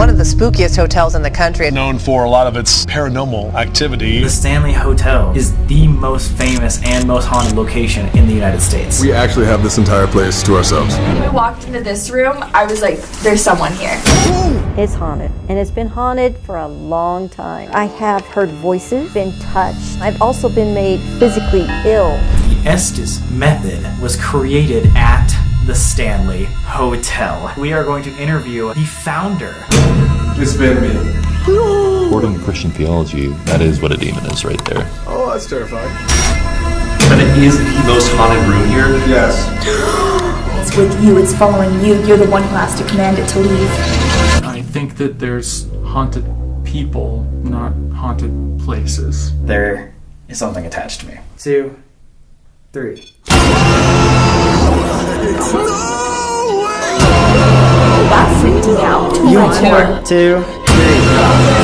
one of the spookiest hotels in the country. Known for a lot of its paranormal activity. The Stanley Hotel is the most famous and most haunted location in the United States. We actually have this entire place to ourselves. When we walked into this room, I was like, there's someone here. It's haunted, and it's been haunted for a long time. I have heard voices, been touched. I've also been made physically ill. The Estes method was created at the Stanley Hotel. We are going to interview the founder. It's been me. According to Christian theology, that is what a demon is right there. Oh, that's terrifying. But it is the most haunted room here. Yes. It's with you, it's following you. You're the one who has to command it to leave. I think that there's haunted people, not haunted places. There is something attached to me. 2, 3. That freaked me out. You want 1, 2, 3.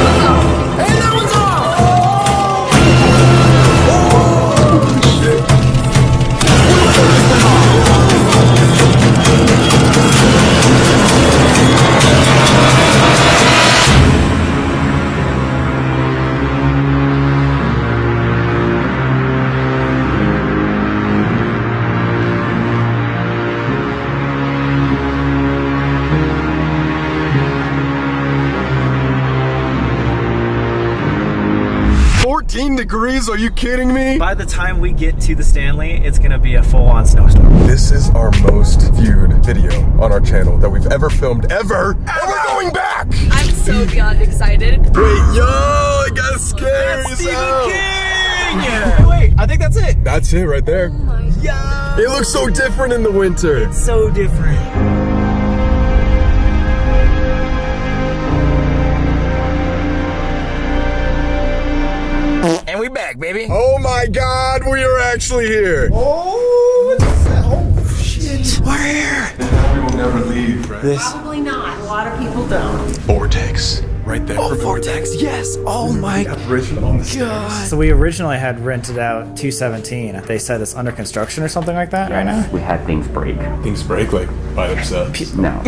Degrees? Are you kidding me? By the time we get to the Stanley, it's gonna be a full-on snowstorm. This is our most viewed video on our channel that we've ever filmed, ever. And we're going back! I'm so beyond excited. Wait, yo, I got scared. That's Stephen King! Wait, I think that's it. That's it right there. Yeah. It looks so different in the winter. It's so different. And we back, baby. Oh my God, we are actually here. Oh shit. We're here. We will never leave, right? Probably not. A lot of people don't. Vortex. Right there. Oh, Vortex, yes. Oh my Apparition on the stairs. So we originally had rented out 217. They said it's under construction or something like that right now? We had things break. Things break like by themselves. No.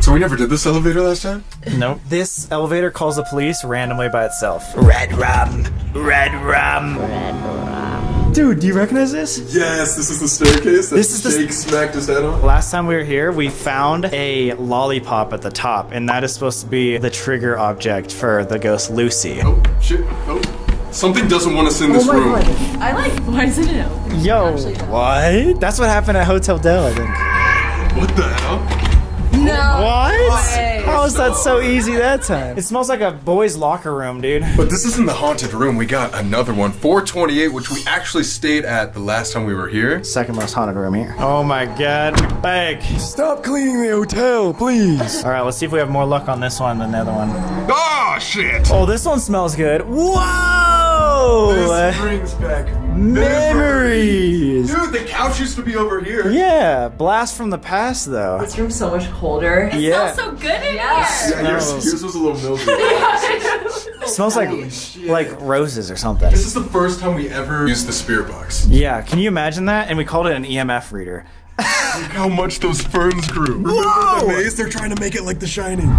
So we never did this elevator last time? Nope. This elevator calls the police randomly by itself. Red rum. Red rum. Red rum. Dude, do you recognize this? Yes, this is the staircase that Jake smacked his head on. Last time we were here, we found a lollipop at the top, and that is supposed to be the trigger object for the ghost Lucy. Oh, shit. Oh. Something doesn't want us in this room. I like, why is it no? Yo, what? That's what happened at Hotel Del, I think. What the hell? No. What? way. How is that so easy that time? It smells like a boy's locker room, dude. But this isn't the haunted room. We got another one, 428, which we actually stayed at the last time we were here. Second most haunted room here. Oh my God, we beg. Stop cleaning the hotel, please. All right, let's see if we have more luck on this one than the other one. Oh, shit. Oh, this one smells good. Whoa! This brings back memories. Dude, the couch used to be over here. Yeah, blast from the past though. This room's so much colder. It Yeah. smells so good in here. Yeah, yours was a little milky. It smells like roses or something. This is the first time we ever used the spirit box. Yeah, can you imagine that? And we called it an EMF reader. Look how much those ferns grew. Remember the maze? They're trying to make it like The Shining.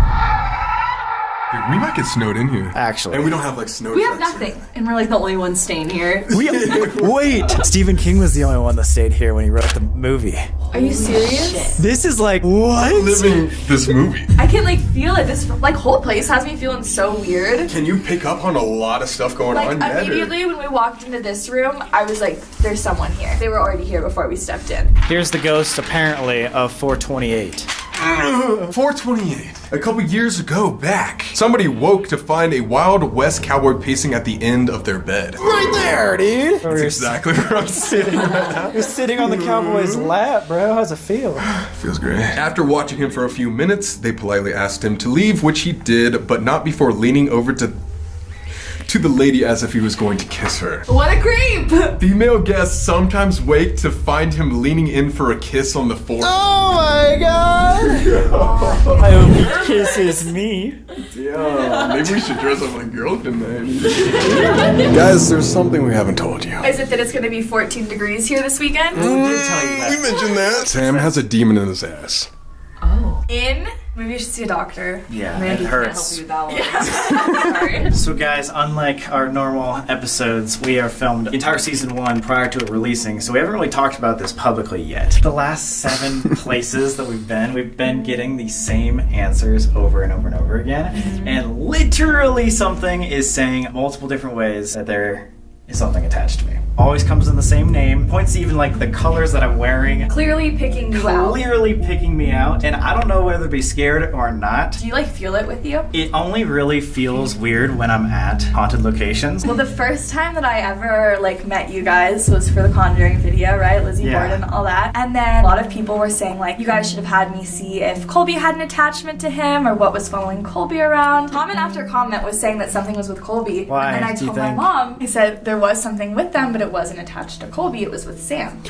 Dude, we might get snowed in here. Actually. And we don't have like snow We have trucks nothing, and we're like the only ones staying here. Wait, Stephen King was the only one that stayed here when he wrote the movie. Are you serious? This is like, what? living this movie. I can like feel it. This like whole place has me feeling so weird. Can you pick up on a lot of stuff going Like on yet, or- immediately when we walked into this room, I was like, there's someone here. They were already here before we stepped in. Here's the ghost, apparently, of 428. 428. A couple years ago back, somebody woke to find a Wild West cowboy pacing at the end of their bed. Right there, dude. That's exactly where I'm sitting right now. You're sitting on the cowboy's lap, bro. How's it feel? Feels great. After watching him for a few minutes, they politely asked him to leave, which he did, but not before leaning over to the lady as if he was going to kiss her. What a creep! Female guests sometimes wake to find him leaning in for a kiss on the forehead. Oh my god! I hope he kisses me. Yeah, maybe we should dress up like girlfriend, man. Guys, there's something we haven't told you. Is it that it's gonna be 14 degrees here this weekend? Who did tell you that? We mentioned that. Sam has a demon in his ass. Oh. in. Maybe you should see a doctor. Yeah, Mandy it hurts. Can't help you with that one. Sorry. So guys, unlike our normal episodes, we are filmed the entire season 1 prior to it releasing, so we haven't really talked about this publicly yet. The last 7 places that we've been getting the same answers over and over and over again, and literally something is saying multiple different ways that there is something attached to me. Always comes in the same name, points to even like the colors that I'm wearing. Clearly picking you out. Clearly picking me out, and I don't know whether to be scared or not. Do you like feel it with you? It only really feels weird when I'm at haunted locations. Well, the first time that I ever like met you guys was for the Conjuring video, right? Lizzie Yeah. Borden, all that. And then a lot of people were saying like, you guys should have had me see if Colby had an attachment to him or what was following Colby around. Comment after comment was saying that something was with Colby. Why, And I do you told my think? mom, I said there was something with them, but it wasn't attached to Colby, it was with Sam.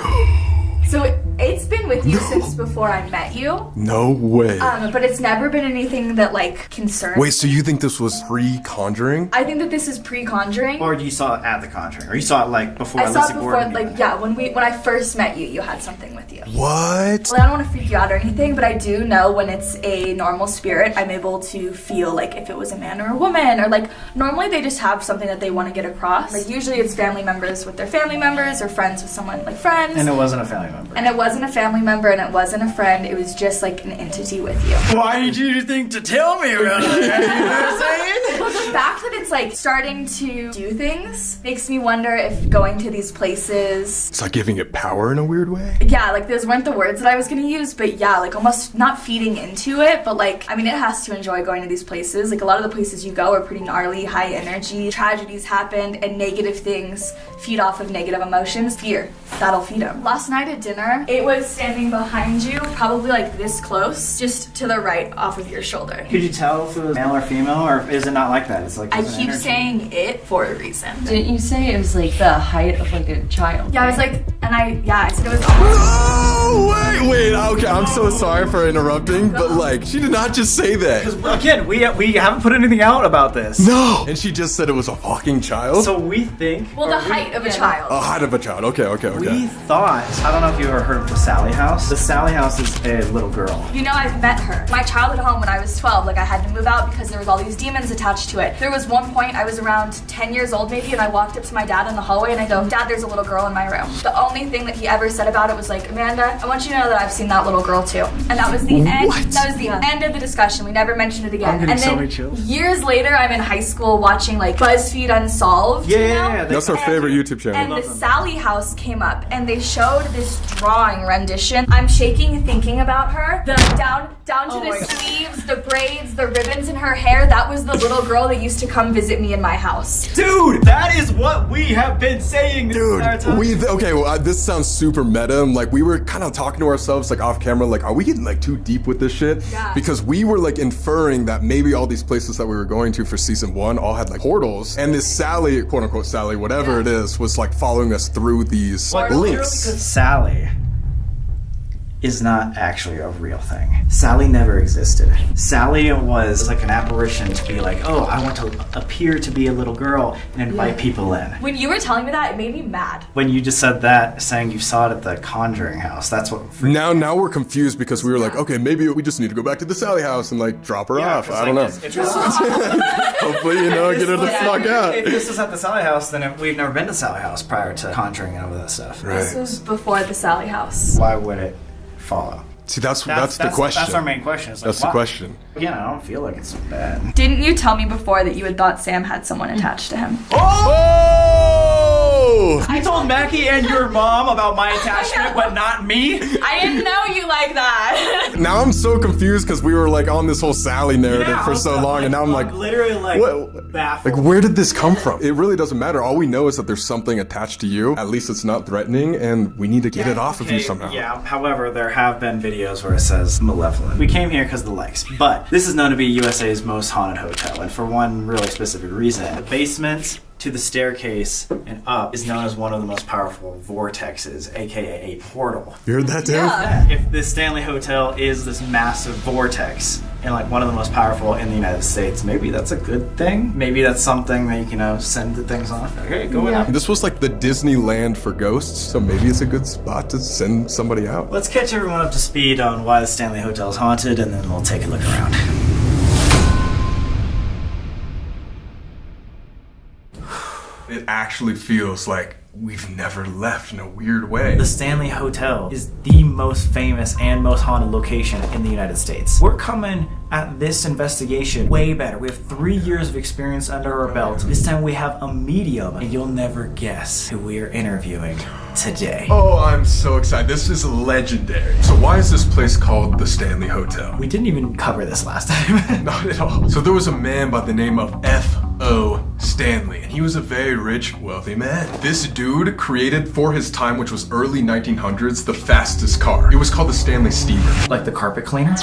So it's been with you since before I met you, No way. but it's never been anything that like concerns. Wait, so you think this was pre-Conjuring? I think that this is pre-Conjuring. Or you saw it at the Conjuring, or you saw it like before I saw Lizzie it before, Borden like, even. yeah, when I first met you, you had something with you. What? Well, I don't want to freak you out or anything, but I do know when it's a normal spirit, I'm able to feel like if it was a man or a woman, or like normally they just have something that they want to get across. Like usually it's family members with their family members or friends with someone like friends. And it wasn't a family member. And it wasn't a family member and it wasn't a friend, it was just like an entity with you. Why did you think to tell me about that? You know what I'm saying? Well, the fact that it's like starting to do things makes me wonder if going to these places, It's like giving it power in a weird way? yeah, like those weren't the words that I was gonna use, but yeah, like almost not feeding into it, but like, I mean, it has to enjoy going to these places. Like a lot of the places you go are pretty gnarly, high energy, tragedies happened, and negative things feed off of negative emotions. Fear, that'll feed them. Last night at dinner, it was standing behind you, probably like this close, just to the right off of your shoulder. Could you tell if it was male or female, or is it not like that? It's like I there's an keep energy. saying it for a reason. Didn't you say it was like the height of like a child? Yeah, I was like, and I said it was almost. Oh, wait, okay, I'm so sorry for interrupting, but like, she did not just say that. Again, we haven't put anything out about this. No! And she just said it was a fucking child? So we think. Well, the height of a child. A height of a child, okay. We thought. I don't know if you ever heard of the Sally House. The Sally House is a little girl. You know, I've met her. My childhood home when I was 12, like I had to move out because there was all these demons attached to it. There was one point I was around 10 years old maybe, and I walked up to my dad in the hallway and I go, Dad, there's a little girl in my room. The only thing that he ever said about it was like, Amanda, I want you to know that I've seen that little girl too. And that was the end. That was the end of the discussion. We never mentioned it again. I'm getting And so then many chills. years later, I'm in high school watching like BuzzFeed Unsolved. you know? That's our favorite YouTube channel. And the Sally House came up and they showed this drawing rendition. I'm shaking thinking about her. The down to the sleeves, the braids, the ribbons in her hair. That was the little girl that used to come visit me in my house. Dude, that is what we have been saying this entire time. This sounds super meta. Like, we were kind of talking to ourselves, like, off camera, like, are we getting, like, too deep with this shit? Yeah. Because we were, like, inferring that maybe all these places that we were going to for season 1 all had, like, portals. And this Sally, quote-unquote Sally, whatever it is, was, like, following us through these links. Sally is not actually a real thing. Sally never existed. Sally was like an apparition to be like, oh, I want to appear to be a little girl and invite people in. When you were telling me that, it made me mad. When you just said that, saying you saw it at the Conjuring House, that's what. Now we're confused because we were like, okay, maybe we just need to go back to the Sally House and, like, drop her off. I don't know. Hopefully, get her the fuck out. If this was at the Sally House, then we've never been to Sally House prior to Conjuring and all that stuff. This was before the Sally House. Why would it follow? See, that's the question. That's our main question. It's like, That's the why? question. Again, I don't feel like it's so bad. Didn't you tell me before that you had thought Sam had someone attached to him? Oh! I told Mackie and your mom about my attachment, but not me. I didn't know you like that. Now I'm so confused because we were, like, on this whole Sally narrative for so long, and now I'm like, literally like what? baffled. Like, where did this come from? It really doesn't matter. All we know is that there's something attached to you. At least it's not threatening, and we need to get it off of you somehow. Yeah, however, there have been videos where it says malevolent. We came here because of the likes, but this is known to be USA's most haunted hotel, and for one really specific reason. The basement to the staircase and up is known as one of the most powerful vortexes, aka a portal. You heard that, too? If the Stanley Hotel is this massive vortex and like one of the most powerful in the United States, maybe that's a good thing. Maybe that's something that you can send the things off. Okay, go in. This was like the Disneyland for ghosts, so maybe it's a good spot to send somebody out. Let's catch everyone up to speed on why the Stanley Hotel is haunted, and then we'll take a look around. It actually feels like we've never left in a weird way. The Stanley Hotel is the most famous and most haunted location in the United States. We're coming at this investigation way better. We have 3 years of experience under our belt. This time we have a medium, and you'll never guess who we are interviewing today. Oh, I'm so excited. This is legendary. So why is this place called the Stanley Hotel? We didn't even cover this last time. Not at all. So there was a man by the name of F.O. Stanley, and he was a very rich, wealthy man. This dude created for his time, which was early 1900s, the fastest car. It was called the Stanley Steamer. Like the carpet cleaner?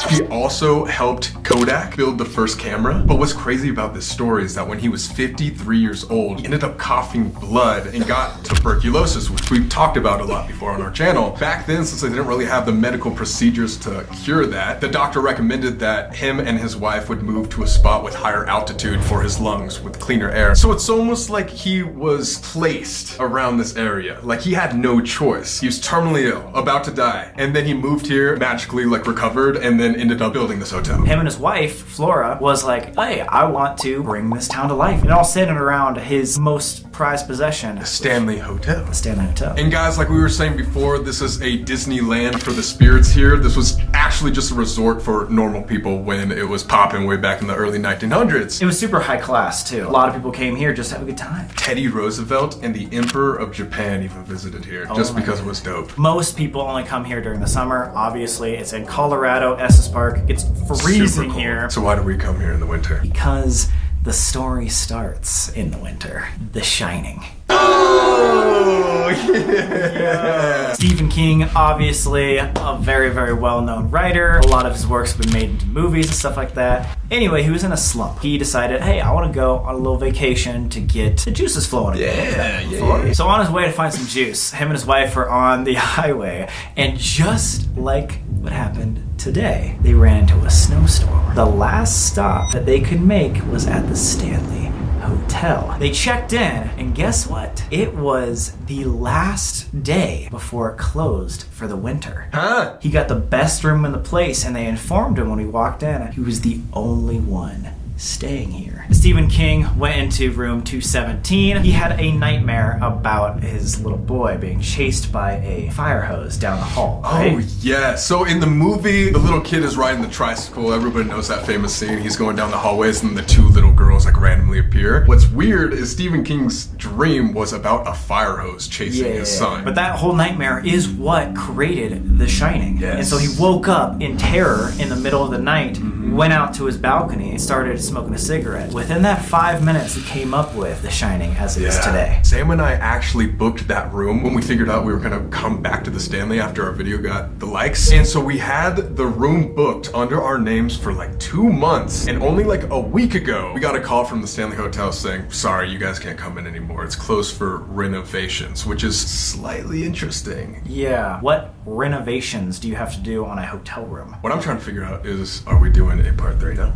He also helped Kodak build the first camera. But what's crazy about this story is that when he was 53 years old, he ended up coughing blood and got tuberculosis, which we've talked about a lot before on our channel. Back then, since they didn't really have the medical procedures to cure that, the doctor recommended that him and his wife would move to a spot with higher altitude for his lungs with cleaner air. So it's almost like he was placed around this area. Like he had no choice. He was terminally ill, about to die. And then he moved here, magically like recovered, and then ended up building this hotel. Him and his wife, Flora, was like, hey, I want to bring this town to life. And all centered around his most prized possession. The Stanley Hotel. The Stanley Hotel. And guys, like we were saying before, this is a Disneyland for the spirits here. This was actually just a resort for normal people when it was popping way back in the early 1900s. It was super high class too. A lot of people came here just to have a good time. Teddy Roosevelt and the Emperor of Japan even visited here just because it was dope. Most people only come here during the summer. Obviously, it's in Colorado, Estes Park. It's freezing here. So why do we come here in the winter? Because the story starts in the winter. The Shining. Oh, yeah. Stephen King, obviously a very, very well-known writer. A lot of his works have been made into movies and stuff like that. Anyway, he was in a slump. He decided, hey, I want to go on a little vacation to get the juices flowing again. Yeah. So on his way to find some juice, him and his wife were on the highway, and just like what happened today, they ran into a snowstorm. The last stop that they could make was at the Stanley Hotel. They checked in, and guess what? It was the last day before it closed for the winter. Huh? He got the best room in the place, and they informed him when he walked in he was the only one staying here. Stephen King went into room 217. He had a nightmare about his little boy being chased by a fire hose down the hall. Right? Oh, yeah. So in the movie, the little kid is riding the tricycle. Everybody knows that famous scene. He's going down the hallways and the two little girls like randomly appear. What's weird is Stephen King's dream was about a fire hose chasing his son. But that whole nightmare is what created The Shining. Yes. And so he woke up in terror in the middle of the night, went out to his balcony, and started smoking a cigarette. Within that 5 minutes, he came up with The Shining as it is today. Sam and I actually booked that room when we figured out we were gonna come back to the Stanley after our video got the likes. And so we had the room booked under our names for like 2 months. And only like a week ago, we got a call from the Stanley Hotel saying, sorry, you guys can't come in anymore. It's closed for renovations, which is slightly interesting. Yeah. What renovations do you have to do on a hotel room? What I'm trying to figure out is, are we doing a part 3 now?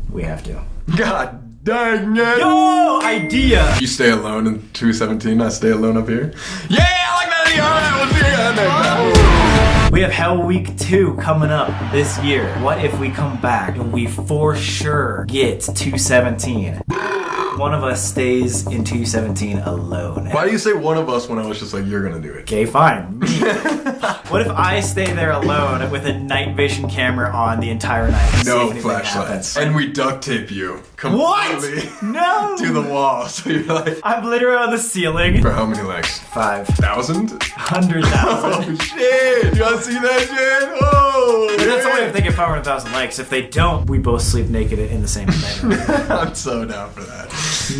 We have to. God dang it! Yo, idea! You stay alone in 217, I stay alone up here? Yeah, I like that idea! Alright, we'll see you. We have Hell Week 2 coming up this year. What if we come back and we for sure get 217? One of us stays in 217 alone. Why do you say one of us when I was just like, you're gonna do it? Okay, fine. Me. What if I stay there alone with a night vision camera on the entire night? No flashlights. And we duct tape you completely No! to the wall. So you're like, I'm literally on the ceiling. for how many legs? 5,000. 1,000? 100,000. Oh shit! You wanna see that shit? Oh! But that's only if they get 500,000 likes. If they don't, we both sleep naked in the same bed. I'm so down for that.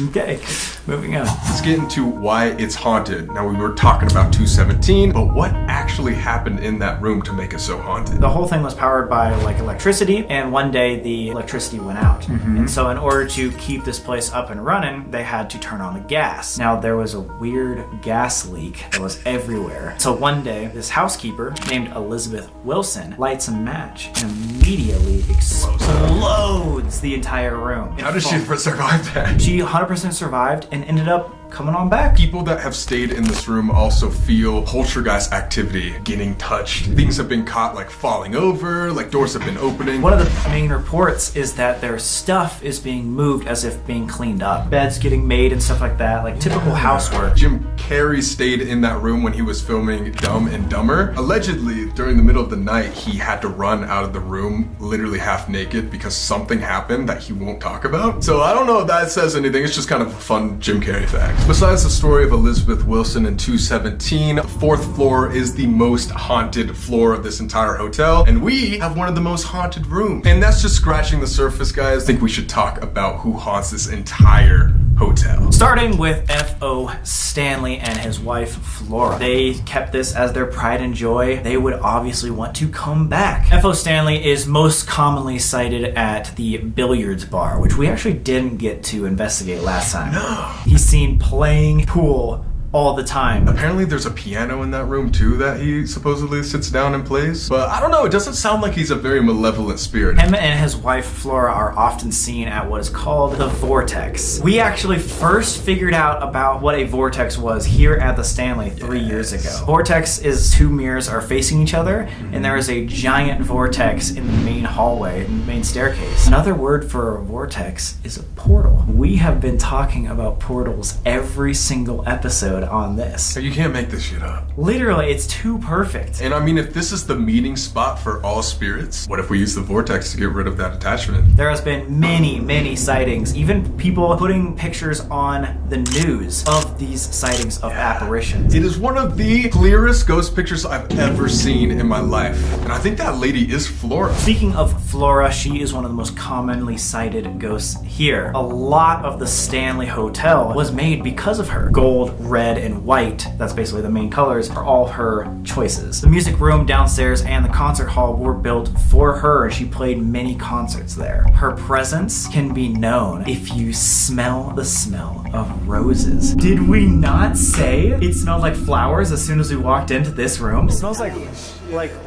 Okay, moving on. Let's get into why it's haunted. Now we were talking about 217, but what actually actually happened in that room to make it so haunted? The whole thing was powered by like electricity, and one day the electricity went out. And so in order to keep this place up and running, they had to turn on the gas. Now there was a weird gas leak that was everywhere. So one day this housekeeper named Elizabeth Wilson lights a match and immediately explodes the entire room. How did she survive that? She 100% survived and ended up coming on back. People that have stayed in this room also feel poltergeist activity, getting touched. Things have been caught like falling over, like doors have been opening. One of the main reports is that their stuff is being moved as if being cleaned up. Beds getting made and stuff like that, like typical housework. Jim Carrey stayed in that room when he was filming Dumb and Dumber. Allegedly, during the middle of the night, he had to run out of the room literally half naked because something happened that he won't talk about. So I don't know if that says anything. It's just kind of a fun Jim Carrey fact. Besides the story of Elizabeth Wilson in 217, the 4th floor is the most haunted floor of this entire hotel, and we have one of the most haunted rooms. And that's just scratching the surface, guys. I think we should talk about who haunts this entire hotel. Starting with F.O. Stanley and his wife Flora. They kept this as their pride and joy. They would obviously want to come back. F.O. Stanley is most commonly cited at the billiards bar, which we actually didn't get to investigate last time. No. He's seen playing pool all the time. Apparently there's a piano in that room too that he supposedly sits down and plays. But I don't know, it doesn't sound like he's a very malevolent spirit. Him and his wife Flora are often seen at what is called the vortex. We actually first figured out about what a vortex was here at the Stanley 3 years ago. Vortex is two mirrors are facing each other, and there is a giant vortex in the main hallway, in the main staircase. Another word for a vortex is a portal. We have been talking about portals every single episode on this. You can't make this shit up. Literally, it's too perfect. And I mean, if this is the meeting spot for all spirits, what if we use the vortex to get rid of that attachment? There has been many sightings, even people putting pictures on the news of these sightings of apparitions. It is one of the clearest ghost pictures I've ever seen in my life. And I think that lady is Flora. Speaking of Flora, she is one of the most commonly sighted ghosts here. A lot of the Stanley Hotel was made because of her. Gold, red, and white, that's basically the main colors, are all her choices. The music room downstairs and the concert hall were built for her, and she played many concerts there. Her presence can be known if you smell the smell of roses. Did we not say it smelled like flowers as soon as we walked into this room? It smells like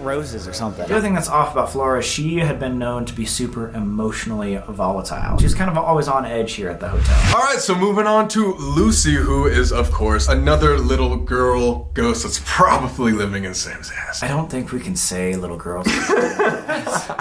roses or something. The other thing that's off about Flora is she had been known to be super emotionally volatile. She was kind of always on edge here at the hotel. All right, so moving on to Lucy, who is, of course, another little girl ghost that's probably living in Sam's ass. I don't think we can say little girls.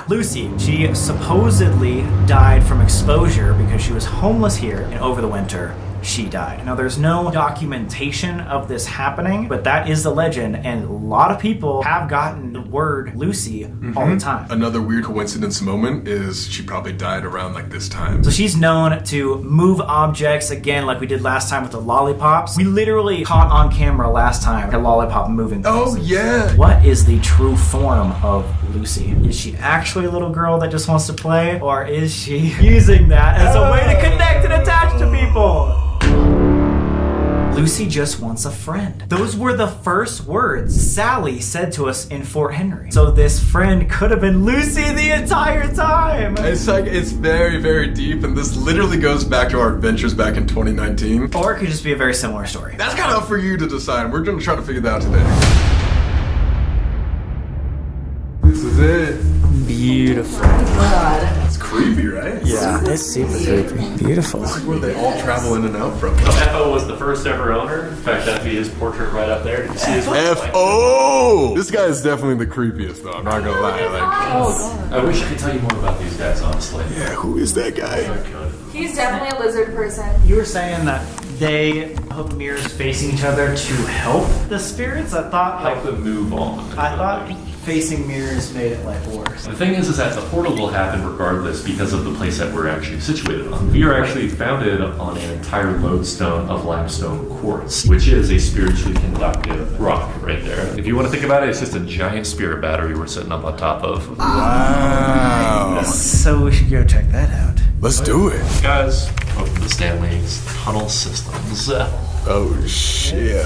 Lucy, she supposedly died from exposure because she was homeless here, and over the winter, she died. Now, there's no documentation of this happening, but that is the legend, and a lot of people have gotten the word Lucy all the time. Another weird coincidence moment is she probably died around like this time. So she's known to move objects, again, like we did last time with the lollipops. We literally caught on camera last time a lollipop moving places. Oh, yeah. What is the true form of Lucy? Is she actually a little girl that just wants to play, or is she using that as a way to connect and attach to people? Lucy just wants a friend. Those were the first words Sally said to us in Fort Henry. So this friend could have been Lucy the entire time. It's like, it's very deep, and this literally goes back to our adventures back in 2019. Or it could just be a very similar story. That's kind of up for you to decide. We're gonna try to figure that out today. This is it. Beautiful. God. It's creepy, right? Yeah, it's super creepy. Beautiful. This is where they all travel in and out from. F.O. was the first ever owner. In fact, that'd be his portrait right up there. Did you see his F.O. This guy is definitely the creepiest, though. I'm not gonna lie. Oh, God. I wish I could tell you more about these guys, honestly. Yeah, who is that guy? He's definitely a lizard person. You were saying that they put mirrors facing each other to help the spirits? I thought Help them move on. I thought facing mirrors made it like worse. The thing is that the portal will happen regardless because of the place that we're actually situated on. We are actually founded on an entire lodestone of limestone quartz, which is a spiritually conductive rock right there. If you want to think about it, it's just a giant spirit battery we're sitting up on top of. Wow. So we should go check that out. Let's do it. Guys, welcome to Stanley's Tunnel Systems. Oh, shit.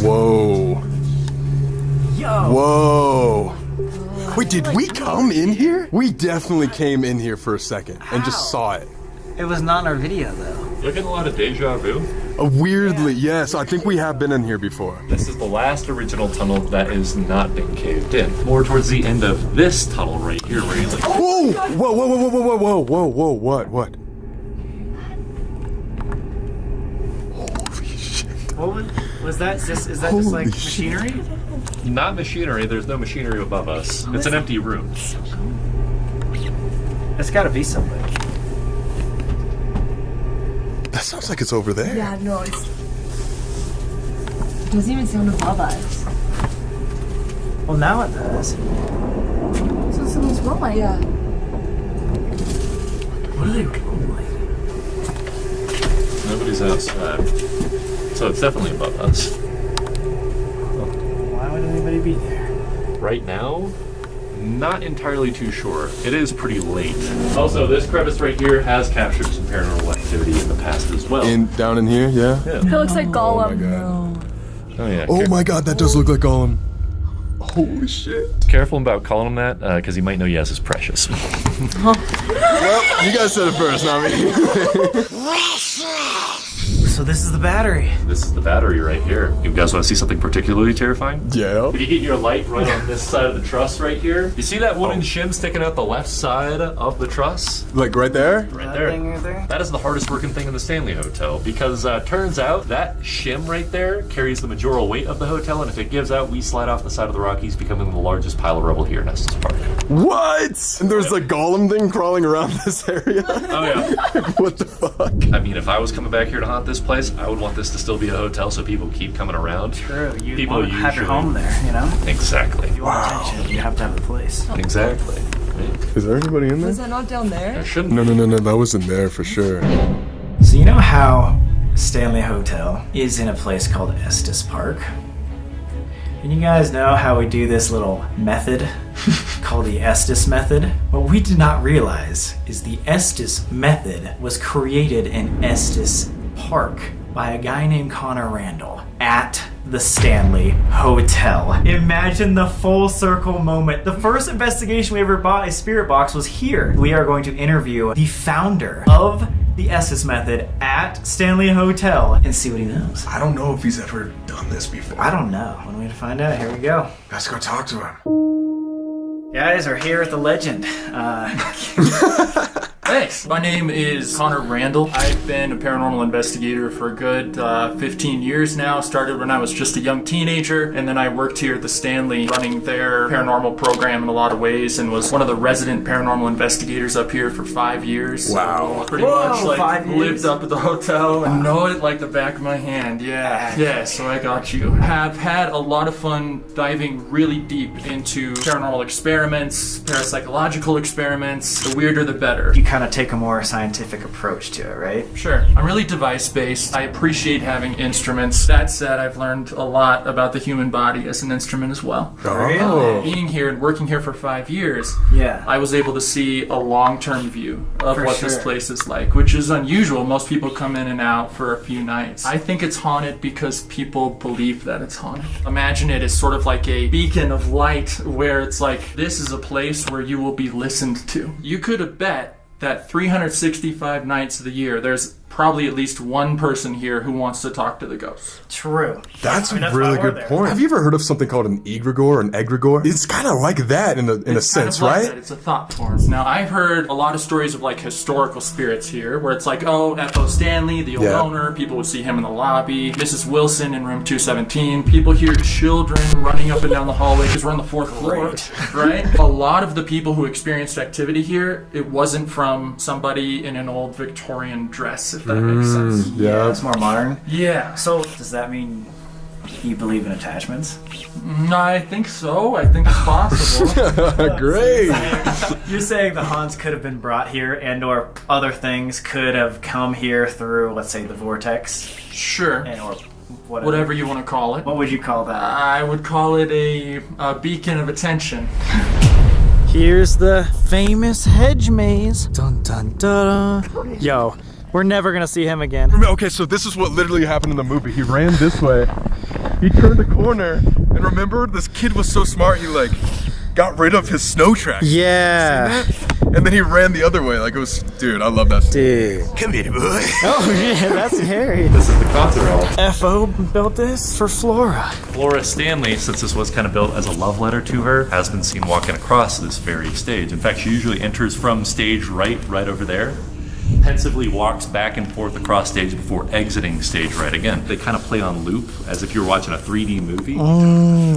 Whoa. Whoa. Wait, did we come in here? We definitely came in here for a second and just saw it. It was not in our video, though. You're getting a lot of deja vu. Weirdly, yes. I think we have been in here before. This is the last original tunnel that is not been caved in. More towards the end of this tunnel right here, where you like. Whoa! Whoa, whoa, whoa, whoa, whoa, whoa, whoa, whoa, what? Holy shit. What was that? Is that just like machinery? Not machinery. There's no machinery above us. It's an empty room. It's got to be something. That sounds like it's over there. Yeah, no, it doesn't even sound above us. Well, now it does. So something's rolling. Yeah. What are they rolling? Nobody's outside, so it's definitely above us. Why would anybody be there? Right now, not entirely too sure. It is pretty late. Also, this crevice right here has captured some paranormal activity in the past as well. Down in here, yeah? It looks like Gollum. Oh yeah. Oh my god, that does look like Gollum. Holy shit. Careful about calling him that, because he might know yes is precious. Well, you guys said it first, not me. So this is the battery. This is the battery right here. You guys want to see something particularly terrifying? Yeah. If you get your light right on this side of the truss right here, you see that wooden shim sticking out the left side of the truss? Like right there? Right there. Thing right there? That is the hardest working thing in the Stanley Hotel, because turns out that shim right there carries the majority weight of the hotel, and if it gives out, we slide off the side of the Rockies, becoming the largest pile of rubble here in Estes Park. What? And there's a Gollum thing crawling around this area? Oh yeah. What the fuck? I mean, if I was coming back here to haunt this place, I would want this to still be a hotel so people keep coming around. True. You People want to have your usually- home there, you know? Exactly. If you want attention, you have to have a place. Exactly. Is there anybody in there? Is that not down there? There shouldn't No, that wasn't there for sure. So you know how Stanley Hotel is in a place called Estes Park? And you guys know how we do this little method called the Estes method? What we did not realize is the Estes method was created in Estes Park by a guy named Connor Randall at the Stanley Hotel. Imagine the full circle moment. The first investigation we ever bought a spirit box was here. We are going to interview the founder of the Estes method at Stanley Hotel and see what he knows. I don't know if he's ever done this before. I don't know. When we find out, here we go. Let's go talk to him. Guys, we're here with the legend. Thanks. My name is Connor Randall. I've been a paranormal investigator for a good 15 years now. Started when I was just a young teenager, and then I worked here at the Stanley running their paranormal program in a lot of ways, and was one of the resident paranormal investigators up here for 5 years. Wow. So pretty Whoa, much like 5 years? lived up at the hotel and know it like the back of my hand. Yeah, so I got you. Have had a lot of fun diving really deep into paranormal experiments, parapsychological experiments. The weirder the better. You kind of take a more scientific approach to it, right? Sure. I'm really device-based. I appreciate having instruments. That said, I've learned a lot about the human body as an instrument as well. Oh. Being here and working here for 5 years, Yeah. I was able to see a long-term view of For what this sure. place is like, which is unusual. Most people come in and out for a few nights. I think it's haunted because people believe that it's haunted. Imagine it as sort of like a beacon of light where it's like, this is a place where you will be listened to. You could have bet that 365 nights of the year, there's probably at least one person here who wants to talk to the ghosts. True. That's I mean, a that's really why we're good there. point. Have you ever heard of something called an egregore or an egregore? It's kind of like that in a It's sense, kind of like right? that. It's a thought form. Now, I've heard a lot of stories of like historical spirits here, where it's like, oh, F.O. Stanley, the old Yeah. owner, people would see him in the lobby, Mrs. Wilson in room 217, people hear children running up and down the hallway because we're on the 4th floor, right? A lot of the people who experienced activity here, it wasn't from somebody in an old Victorian dress, if that makes sense. Yeah. It's more modern. Yeah. So, does that mean you believe in attachments? I think so. I think it's possible. Great. You're saying the haunts could have been brought here and or other things could have come here through, let's say, the vortex Sure. and or Whatever you want to call it. What would you call that? I would call it a beacon of attention. Here's the famous hedge maze. Dun dun dun. Yo, we're never gonna see him again. Okay, so this is what literally happened in the movie. He ran this way, he turned a corner, And remember, this kid was so smart, he like got rid of his snow track. Yeah. Seen that? And then he ran the other way. Like it was, dude, I love that. Dude. Come here, boy. Oh yeah, that's Harry. This is the concert hall. FO built this for Flora. Flora Stanley, since this was kind of built as a love letter to her, has been seen walking across this very stage. In fact, she usually enters from stage right over there, pensively walks back and forth across stage before exiting stage right again. They kind of play on loop as if you were watching a 3D movie.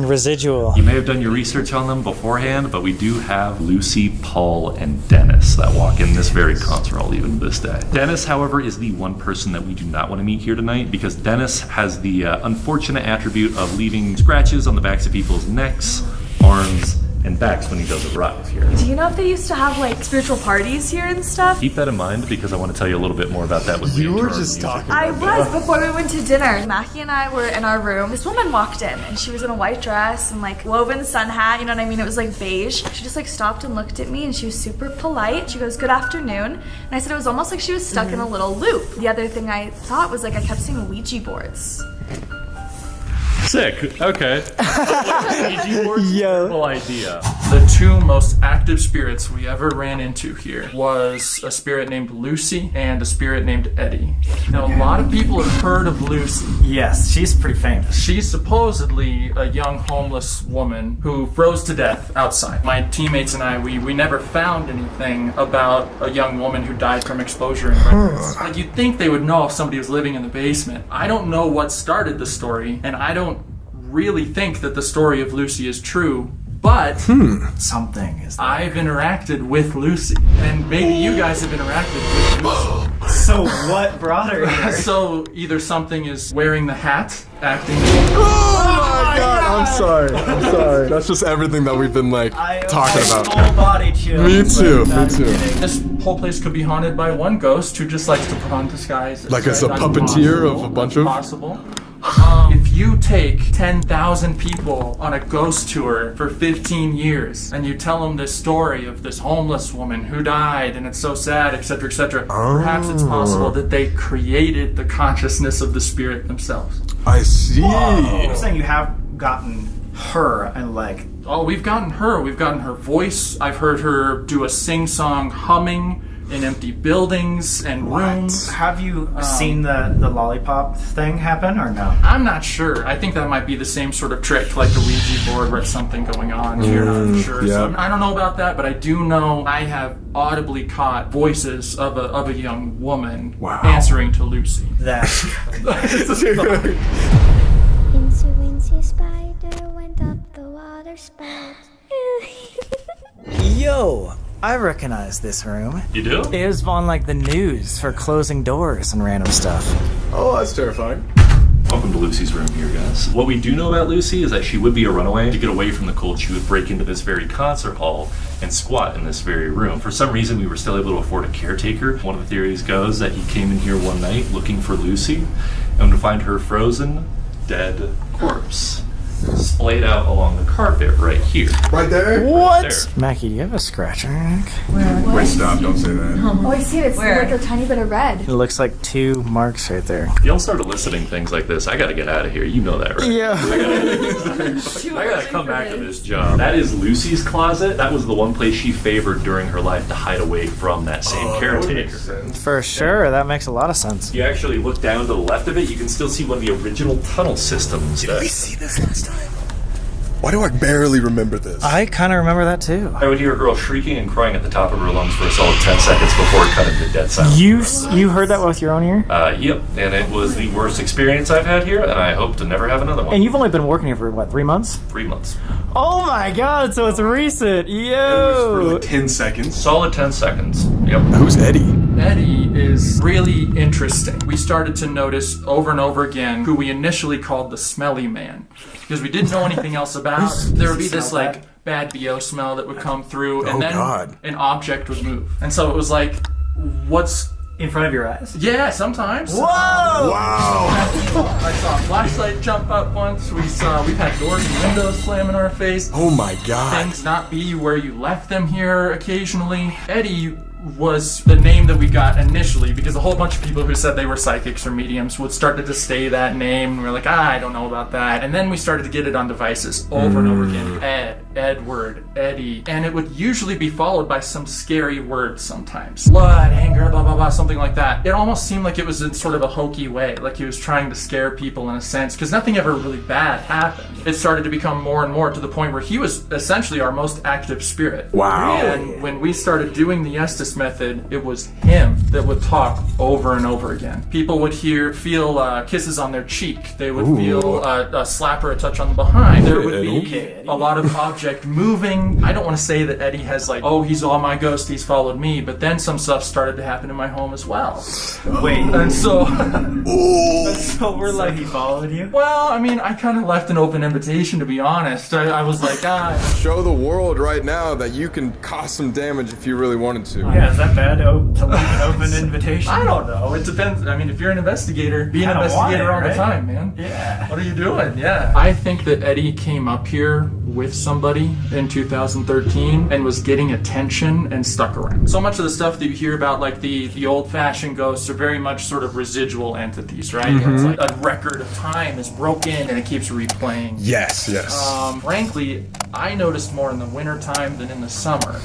Residual. You may have done your research on them beforehand, but we do have Lucy, Paul, and Dennis that walk in this very concert hall even to this day. Dennis, however, is the one person that we do not want to meet here tonight because Dennis has the unfortunate attribute of leaving scratches on the backs of people's necks, arms, and backs when he does arrive here. Do you know if they used to have like spiritual parties here and stuff? Keep that in mind because I want to tell you a little bit more about that with You were just talking I was before we went to dinner. Mackie and I were in our room. This woman walked in and she was in a white dress and like woven sun hat, you know what I mean? It was like beige. She just like stopped and looked at me and she was super polite. She goes, "Good afternoon." And I said it was almost like she was stuck in a little loop. The other thing I thought was like I kept seeing Ouija boards. Sick. Okay. Yo. Cool idea. The two most active spirits we ever ran into here was a spirit named Lucy and a spirit named Eddie. Now, a lot of people have heard of Lucy. Yes, she's pretty famous. She's supposedly a young homeless woman who froze to death outside. My teammates and I, we never found anything about a young woman who died from exposure in records. Like, you'd think they would know if somebody was living in the basement. I don't know what started the story, and I don't really think that the story of Lucy is true, but Something is there. I've interacted with Lucy, and maybe you guys have interacted with Lucy. So what brought her here? So either something is wearing the hat, acting. Oh my god, I'm sorry. That's just everything that we've been like talking about. Full body chills. Me too, Not me too. kidding. This whole place could be haunted by one ghost who just likes to put on disguises. Like as a puppeteer of a bunch of- Possible. If you take 10,000 people on a ghost tour for 15 years and you tell them this story of this homeless woman who died and it's so sad, etc., etc., perhaps it's possible that they created the consciousness of the spirit themselves. I see. You're saying you have gotten her and like Oh, we've gotten her. We've gotten her voice. I've heard her do a sing-song humming in empty buildings and rooms. Have you seen the lollipop thing happen or no? I'm not sure. I think that might be the same sort of trick, like the Ouija board, where it's something going on. You're not sure. yeah. So I don't know about that, but I do know I have audibly caught voices of a young woman answering to Lucy. That's Incy Wincy Spider went up the water spout. Yo, I recognize this room. You do? It was on like the news for closing doors and random stuff. Oh, that's terrifying. Welcome to Lucy's room here, guys. What we do know about Lucy is that she would be a runaway. To get away from the cold, she would break into this very concert hall and squat in this very room. For some reason, we were still able to afford a caretaker. One of the theories goes that he came in here one night looking for Lucy and to find her frozen, dead corpse splayed out along the carpet right here. Right there? What? There. Mackie, do you have a scratch on your neck? Wait, stop, don't say that. Oh, I see it. It's like a tiny bit of red. It looks like 2 marks right there. Y'all start eliciting things like this. I gotta get out of here. You know that, right? Yeah. I gotta come back to this job. That is Lucy's closet. That was the one place she favored during her life to hide away from that same caretaker. For sure, that makes a lot of sense. You actually look down to the left of it, you can still see one of the original tunnel systems. Did we see this last time? Why do I barely remember this? I kind of remember that too. I would hear a girl shrieking and crying at the top of her lungs for a solid 10 seconds before it cut into dead silence. You heard that with your own ear? Yep, and it was the worst experience I've had here, and I hope to never have another one. And you've only been working here for what, 3 months? 3 months. Oh my god, so it's recent. It was Yo. for like 10 seconds. Solid 10 seconds. Yep. Who's Eddie? Eddie is really interesting. We started to notice over and over again who we initially called the smelly man. Because we didn't know anything else about. There would be this like bad BO smell that would come through and then an object would move. And so it was like, what's in front of your eyes? Yeah, sometimes. Whoa! Wow! I saw a flashlight jump up once. We've had doors and windows slam in our face. Oh my god. Things not be where you left them here occasionally. Eddie was the name that we got initially, because a whole bunch of people who said they were psychics or mediums would start to just say that name, and we were like, I don't know about that. And then we started to get it on devices over and over again. Ed, Edward, Eddie. And it would usually be followed by some scary word sometimes. Blood, anger, blah, blah, blah, something like that. It almost seemed like it was in sort of a hokey way, like he was trying to scare people in a sense, because nothing ever really bad happened. It started to become more and more to the point where he was essentially our most active spirit. Wow. And when we started doing the Estes method, it was him that would talk over and over again. People would feel kisses on their cheek. They would feel a slap or a touch on the behind. There would be a lot of object moving. I don't want to say that Eddie has like, oh, he's all my ghost, he's followed me, but then some stuff started to happen in my home as well. Wait. And so... So we're like, he followed you? Well, I mean, I kind of left an open invitation, to be honest. I was like, Show the world right now that you can cause some damage if you really wanted to. Yeah, is that bad to leave an open invitation? I don't know. It depends. I mean, if you're an investigator, be an investigator all the time, man. Yeah. What are you doing? Yeah. I think that Eddie came up here with somebody in 2013 and was getting attention and stuck around. So much of the stuff that you hear about, like the old-fashioned ghosts, are very much sort of residual entities, right? It's like a record of time is broken and it keeps replaying. Yes, yes. Frankly, I noticed more in the wintertime than in the summer.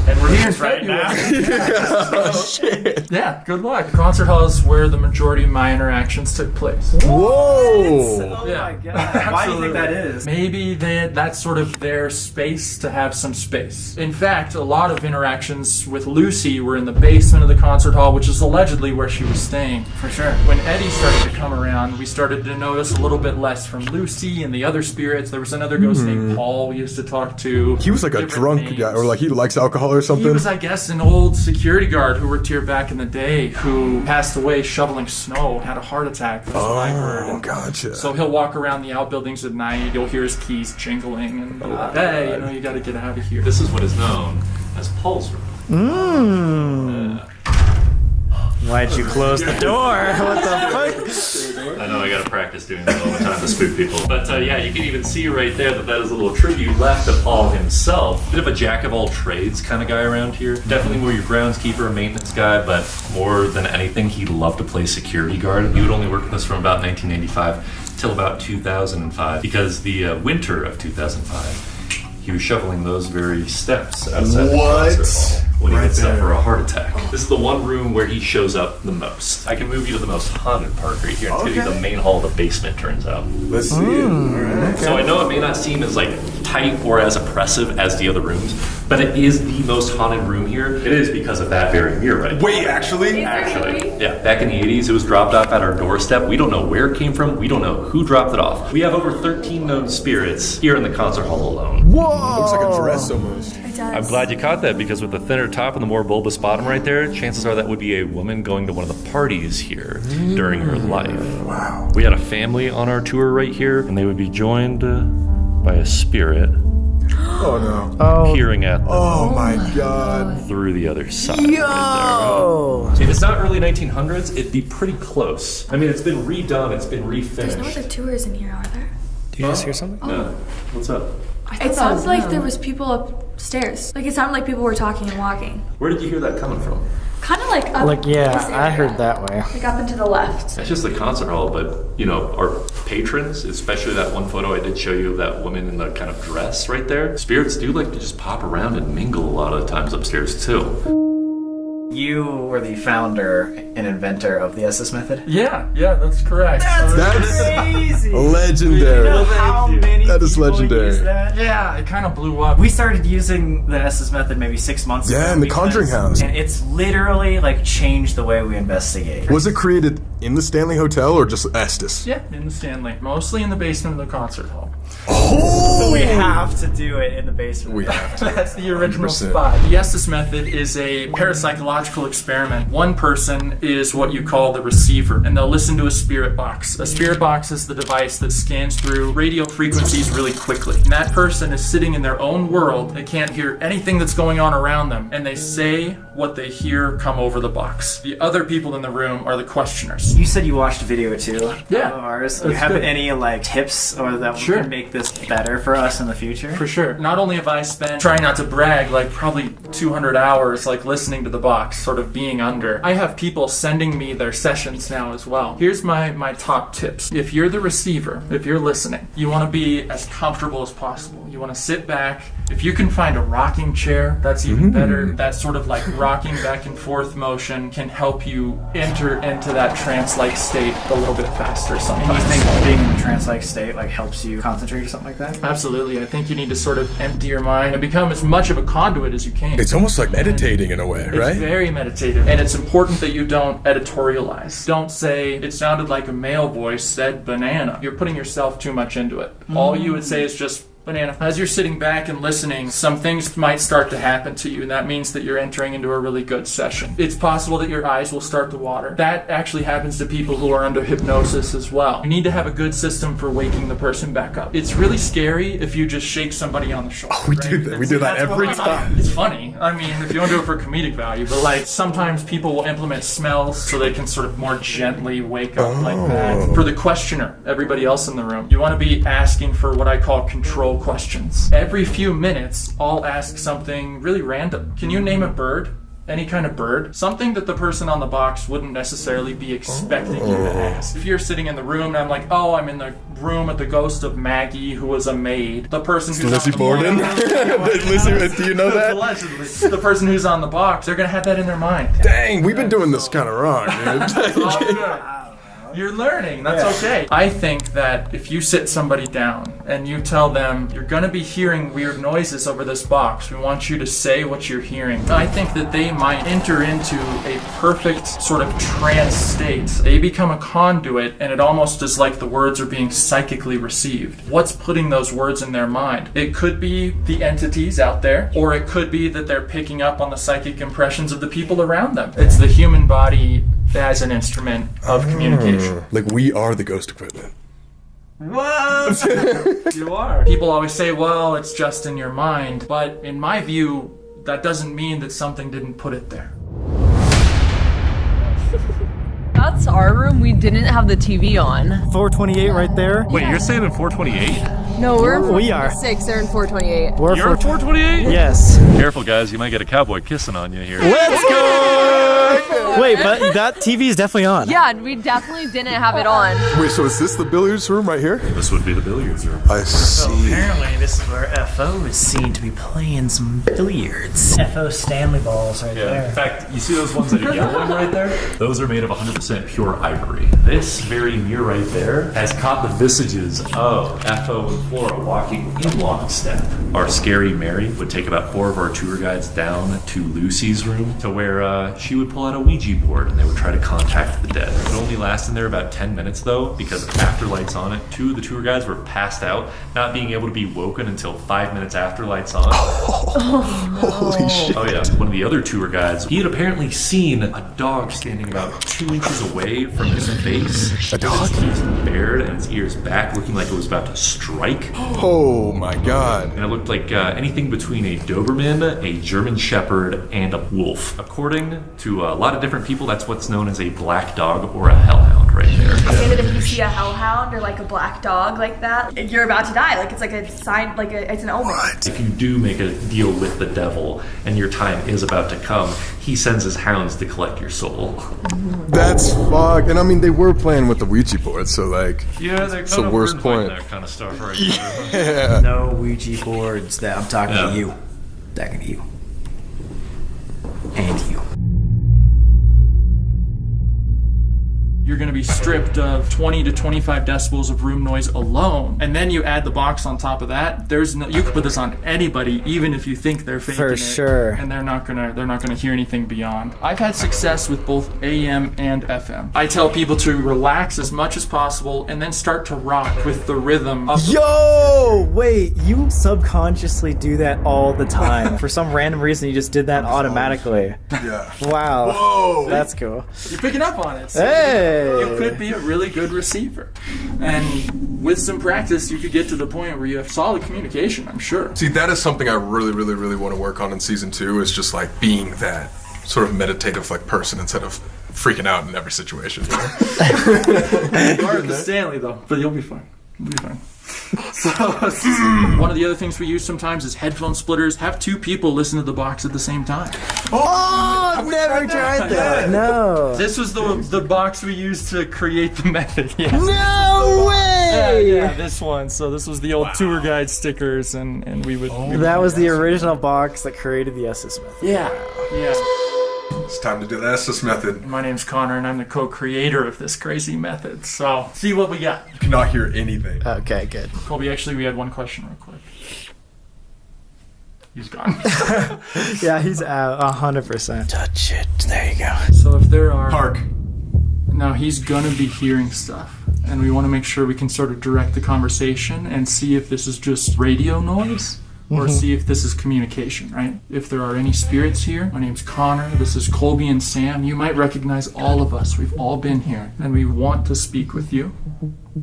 And we're here in February. Shit. Yeah, good luck. The concert hall is where the majority of my interactions took place. Whoa! Oh Yeah. my god. Why do you think that is? Maybe that's sort of their space to have some space. In fact, a lot of interactions with Lucy were in the basement of the concert hall, which is allegedly where she was staying. For sure. When Eddie started to come around, we started to notice a little bit less from Lucy and the other spirits. There was another ghost named Paul we used to talk to. He was like a drunk guy, or like he likes alcohol or something. He was, I guess, an old security guard who worked here back in the day who passed away shoveling snow, had a heart attack. That's what I heard. Oh, gotcha. So he'll walk around the outbuildings at night, you'll hear his keys jingling, and hey, you gotta get out of here. This is what is known as Paul's room. Why'd you close the door? What the fuck? I know, I gotta practice doing that all the time to spook people. But yeah, you can even see right there that is a little tribute left of Paul himself. Bit of a jack of all trades kind of guy around here. Definitely more your groundskeeper, maintenance guy, but more than anything, he loved to play security guard. He would only work with us from about 1995 till about 2005, because the winter of 2005, he was shoveling those very steps outside the concert hall when he had suffered a heart attack. This is the one room where he shows up the most. I can move you to the most haunted part right here. It's gonna be the main hall of the basement, turns out. Let's see it. All right. So I know it may not seem as like tight or as oppressive as the other rooms, but it is the most haunted room here. It is because of that very mirror right Wait, actually? Actually, yeah. Back in the 80s, it was dropped off at our doorstep. We don't know where it came from. We don't know who dropped it off. We have over 13 known spirits here in the concert hall alone. Whoa! Looks like a dress almost. It does. I'm glad you caught that, because with the thinner top and the more bulbous bottom right there, chances are that would be a woman going to one of the parties here during her life. Wow. We had a family on our tour right here, and they would be joined by a spirit Oh no. peering at them Oh my god. through the other side. Right there. If it's not early 1900s, it'd be pretty close. I mean, it's been redone, it's been There's no refinished. other tours in here, are there? Did you just hear something? Yeah. What's up? It sounds like there was people upstairs. Like it sounded like people were talking and walking. Where did you hear that coming from? Kind of like up Like, this yeah, I area. heard that way. Like up and to the left. It's just the concert hall, but our patrons, especially that one photo I did show you of that woman in the kind of dress right there, spirits do like to just pop around and mingle a lot of times upstairs too. You were the founder and inventor of the Estes method? Yeah, that's correct. That's crazy! legendary. You know how many That is people legendary. use that? Yeah, it kind of blew up. We started using the Estes method maybe 6 months ago. Yeah, in the Conjuring House. And it's literally like changed the way we investigate. Was it created in the Stanley Hotel or just Estes? Yeah, in the Stanley. Mostly in the basement of the concert hall. So we have to do it in the basement. We have to. That's the original 100%. spot. The Estes method is a parapsychological experiment. One person is what you call the receiver, and they'll listen to a spirit box. A spirit box is the device that scans through radio frequencies really quickly. And that person is sitting in their own world. They can't hear anything that's going on around them, and they say what they hear come over the box. The other people in the room are the questioners. You said you watched a video too Yeah. of ours. Do you That's have good. any like tips or that Sure. we can make this better for us in the future. For sure. Not only have I spent, trying not to brag, like probably 200 hours like listening to the box, sort of being under. I have people sending me their sessions now as well. Here's my top tips. If you're the receiver, if you're listening, you want to be as comfortable as possible. You want to sit back. If you can find a rocking chair, that's even better. That sort of like rocking back and forth motion can help you enter into that trance-like state a little bit faster sometimes. And you think being in a trance-like state like helps you concentrate or something like that? Absolutely. I think you need to sort of empty your mind and become as much of a conduit as you can. It's almost like meditating in a way, right? It's very meditative. And it's important that you don't editorialize. Don't say, it sounded like a male voice said banana. You're putting yourself too much into it. All you would say is just banana. As you're sitting back and listening, some things might start to happen to you, and that means that you're entering into a really good session. It's possible that your eyes will start to water. That actually happens to people who are under hypnosis as well. You need to have a good system for waking the person back up. It's really scary if you just shake somebody on the shoulder. We do that. We do that every time. It's funny. I mean, if you want to do it for comedic value, but like sometimes people will implement smells so they can sort of more gently wake up like that. For the questioner, everybody else in the room, you want to be asking for what I call control questions. Every few minutes, I'll ask something really random. Can you name a bird? Any kind of bird? Something that the person on the box wouldn't necessarily be expecting you to ask. If you're sitting in the room and I'm like, oh, I'm in the room with the ghost of Maggie, who was a maid. The person who's Lizzie Borden? Lizzie, do you know that? Allegedly. The person who's on the box, they're going to have that in their mind. Dang, we've been doing this kind of wrong, dude. You're learning. That's okay. I think that if you sit somebody down and you tell them you're going to be hearing weird noises over this box, we want you to say what you're hearing. I think that they might enter into a perfect sort of trance state. They become a conduit, and it almost is like the words are being psychically received. What's putting those words in their mind? It could be the entities out there, or it could be that they're picking up on the psychic impressions of the people around them. It's the human body as an instrument of communication. Like we are the ghost equipment. What? You are. People always say, well, it's just in your mind. But in my view, that doesn't mean that something didn't put it there. That's our room. We didn't have the TV on. 428 right there. Wait, you're staying in 428? No, we're in We are. 426. They're in 428. You're in 428? Yes. Careful, guys. You might get a cowboy kissing on you here. Let's go! Wait, but that TV is definitely on. Yeah, we definitely didn't have it on. Wait, so is this the billiards room right here? This would be the billiards room. I So see. apparently this is where FO is seen to be playing some billiards. FO Stanley balls right Yeah. there. In fact, you see those ones that are yellowing right there? Those are made of 100% pure ivory. This very mirror right there has caught the visages of FO and Flora walking in lockstep. Our scary Mary would take about 4 of our tour guides down to Lucy's room to where she would pull out a Ouija board and they would try to contact the dead. It only lasted there about 10 minutes though, because of afterlights on it. 2 of the tour guides were passed out, not being able to be woken until 5 minutes after lights on. Holy shit. Oh yeah, one of the other tour guides, he had apparently seen a dog standing about 2 inches away from his face. A dog? His teeth bared and his ears back, looking like it was about to strike. Oh my god. And it looked like anything between a Doberman, a German Shepherd, and a wolf. According to a lot of different people, that's what's known as a black dog or a hellhound right there. I say that if you see a hellhound or like a black dog like that, you're about to die. Like it's like a sign, like it's an omen. If you do make a deal with the devil and your time is about to come, he sends his hounds to collect your soul. That's fucked. And I mean, they were playing with the Ouija board, so like, Yeah, they're it's kind the of worst point. that kind of stuff right Yeah. No Ouija boards. That I'm talking Yeah. to you. Talking to you. And you. You're going to be stripped of 20 to 25 decibels of room noise alone, and then you add the box on top of that. There's no, you can put this on anybody, even if you think they're faking For it, sure. and they're not gonna hear anything beyond. I've had success with both AM and FM. I tell people to relax as much as possible, and then start to rock with the rhythm of. Yo! Wait, you subconsciously do that all the time. For some random reason, you just did that automatically. Yeah. Wow. Whoa. That's cool. You're picking up on it. So Hey! You could be a really good receiver. And with some practice, you could get to the point where you have solid communication, I'm sure. See, that is something I really, really, really want to work on in season 2, is just like being that sort of meditative like person instead of freaking out in every situation. You are the Stanley, though, but you'll be fine. You'll be fine. So one of the other things we use sometimes is headphone splitters. Have two people listen to the box at the same time. Oh, I've never tried that. No. This was the box we used to create the method. Yes. No way! Yeah, this one. So this was the old tour guide stickers, and we would. That was the original box that created the Estes method. Yeah. Yeah. It's time to do the Estes method. My name's Connor, and I'm the co-creator of this crazy method. So, see what we got. You cannot hear anything. Okay, good. Colby, actually, we had one question real quick. He's gone. Yeah, he's out 100%. Touch it. There you go. So if there are... Park. Now, he's gonna be hearing stuff, and we want to make sure we can sort of direct the conversation and see if this is just radio noise or see if this is communication, right? If there are any spirits here, my name's Connor, this is Colby and Sam. You might recognize all of us. We've all been here, and we want to speak with you,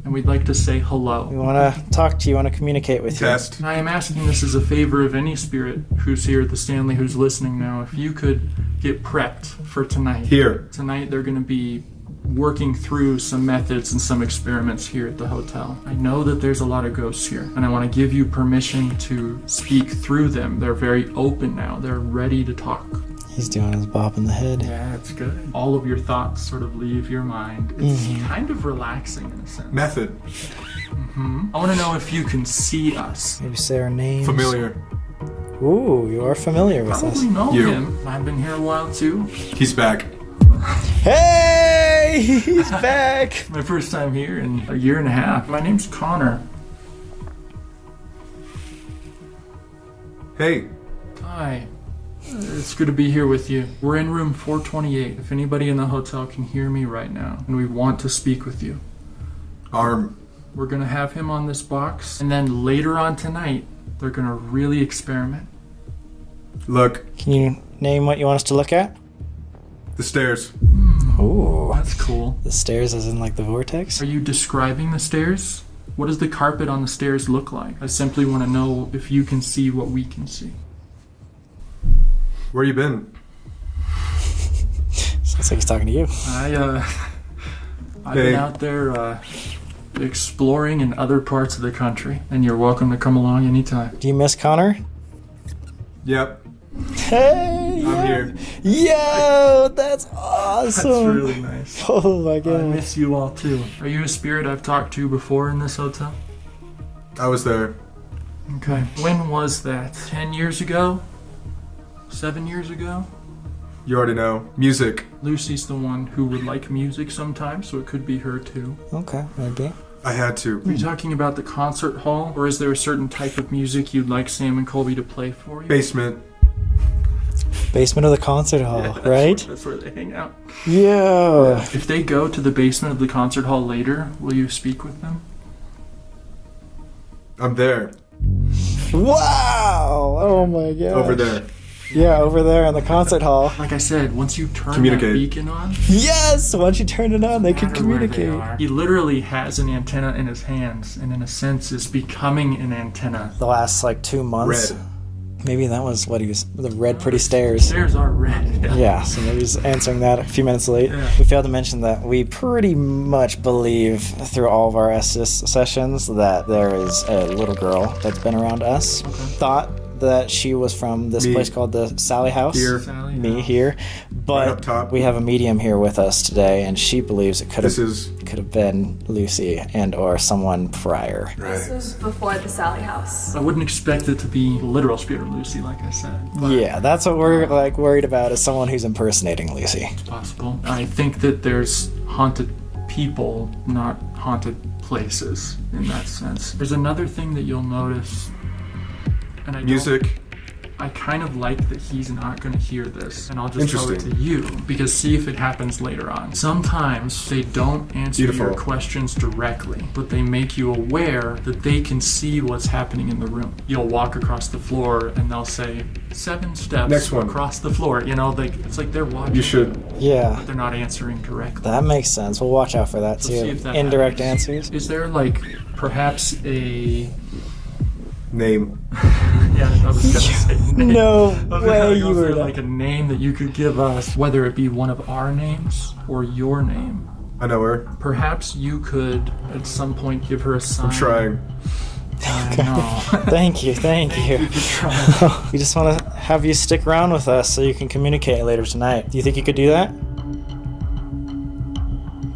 and we'd like to say hello. We want to talk to you, want to communicate with you. Test. And I am asking this as a favor of any spirit who's here at the Stanley who's listening now. If you could get prepped for tonight. Here. Tonight they're going to be working through some methods and some experiments here at the hotel. I know that there's a lot of ghosts here, and I want to give you permission to speak through them. They're very open now. They're ready to talk. He's doing his bop in the head. Yeah, it's good. All of your thoughts sort of leave your mind. It's kind of relaxing in a sense. Method. I want to know if you can see us. Maybe say our names. Familiar. Ooh, you are familiar with us. Probably know You. him. I've been here a while too. He's back. Hey, he's back. My first time here in a year and a half. My name's Connor. Hey. Hi. It's good to be here with you. We're in room 428. If anybody in the hotel can hear me right now, and we want to speak with you. Arm. We're gonna have him on this box, and then later on tonight, they're gonna really experiment. Look. Can you name what you want us to look at? The stairs. Ooh. That's cool. The stairs as in like the vortex? Are you describing the stairs? What does the carpet on the stairs look like? I simply want to know if you can see what we can see. Where you been? Sounds like he's talking to you. I've been out there exploring in other parts of the country, and you're welcome to come along anytime. Do you miss Connor? Yep. Hey! I'm here. Yo, that's awesome. That's really nice. Oh my god. I miss you all too. Are you a spirit I've talked to before in this hotel? I was there. Okay. When was that? 10 years ago? 7 years ago? You already know. Music. Lucy's the one who would like music sometimes, so it could be her too. Okay, maybe. I had to. Are you talking about the concert hall, or is there a certain type of music you'd like Sam and Colby to play for you? Basement. Basement of the concert hall, right? That's where they hang out. Yeah. If they go to the basement of the concert hall later, will you speak with them? I'm there. Wow! Oh my god. Over there. Yeah, over there in the concert hall. Like I said, once you turn that Communicate. beacon on, Yes! Once you turn it on, they can matter where they communicate. are. He literally has an antenna in his hands, and in a sense is becoming an antenna. The last like 2 months. Red. Maybe that was what he was. The red pretty stairs. Stairs are red. Yeah, so maybe he's answering that a few minutes late. Yeah. We failed to mention that we pretty much believe through all of our Estes sessions that there is a little girl that's been around us. Thought that she was from this Me. place called the Sally House. Here. Sally Me House. here. Right But up top. we have a medium here with us today, and she believes it could This have is could have been Lucy and or someone prior. This right. was before the Sally House. I wouldn't expect it to be the literal spirit of Lucy, like I said. But Yeah, that's what we're like worried about, is someone who's impersonating Lucy. it's possible. I think that there's haunted people, not haunted places, in that sense. There's another thing that you'll notice, and Music. I kind of like that he's not going to hear this, and I'll just tell it to Interesting. you, because see if it happens later on. Sometimes they don't answer Beautiful. your questions directly, but they make you aware that they can see what's happening in the room. You'll walk across the floor, and they'll say, 7 steps Next one. across the floor. You know, like it's like they're watching. You should. Yeah, But they're not answering directly. that makes sense. We'll watch out for that So see too. if that Indirect happens. answers. Is there like perhaps a... Name. Yeah, I was gonna say name. No I was gonna way say, you is were there that. like a name that you could give us, whether it be one of our names or your name, I know her. Perhaps you could, at some point, give her a sign. I'm trying. No. Thank you. We just want to have you stick around with us so you can communicate later tonight. Do you think you could do that?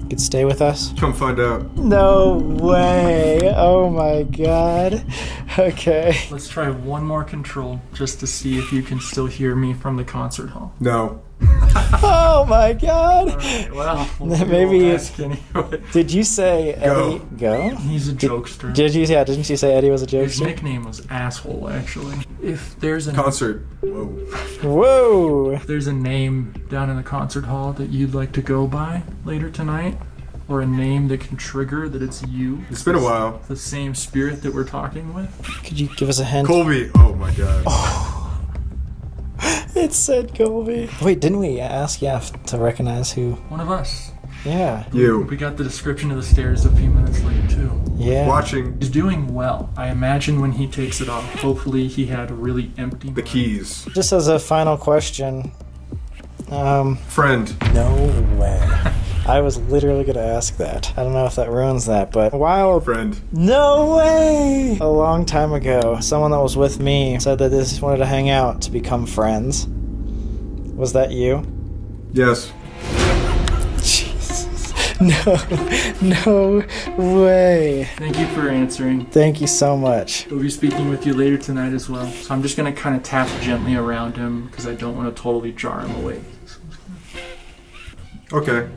You could stay with us? Come find out. No way. Oh my god. Okay. Let's try one more control just to see if you can still hear me from the concert hall. No. Oh my god. Alright, well, maybe. Ask anyway. Did you say Eddie? Go? He's a jokester. Didn't you say Eddie was a His jokester? nickname was Asshole, actually. If there's a Concert. Whoa. Whoa. If there's a name down in the concert hall that you'd like to go by later tonight, or a name that can trigger that it's you. It's been a while. The same spirit that we're talking with. Could you give us a hint? Colby. Oh my god. It said Colby. Wait, didn't we ask Yaf to recognize who? One of us. Yeah. You. We got the description of the stairs a few minutes late, too. Yeah. Watching. He's doing well. I imagine when he takes it off, hopefully he had a really empty The keys. Just as a final question. Friend. No way. I was literally gonna ask that. I don't know if that ruins that, but a while. Friend. No way! A long time ago, someone that was with me said that they just wanted to hang out to become friends. Was that you? Yes. Jesus. No way. Thank you for answering. Thank you so much. We'll be speaking with you later tonight as well. So I'm just gonna kind of tap gently around him because I don't want to totally jar him awake. Okay.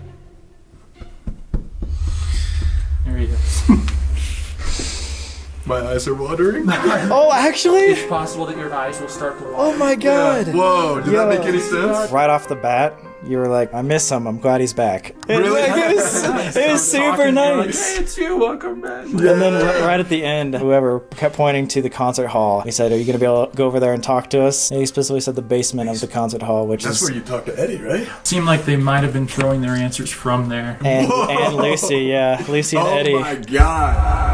There he is. My eyes are watering. Oh, actually? It's possible that your eyes will start to water. Oh my god. Yeah. Whoa, did that make any sense? Right off the bat, you were like, I miss him. I'm glad he's back. Really? It was super nice. Hey, it's you. Welcome back. And then right at the end, whoever kept pointing to the concert hall, he said, are you going to be able to go over there and talk to us? And he specifically said the basement of the concert hall, which That's is... where you talk to Eddie, right? Seemed like they might have been throwing their answers from there. And Lucy, yeah. Lucy and Eddie. Oh my god.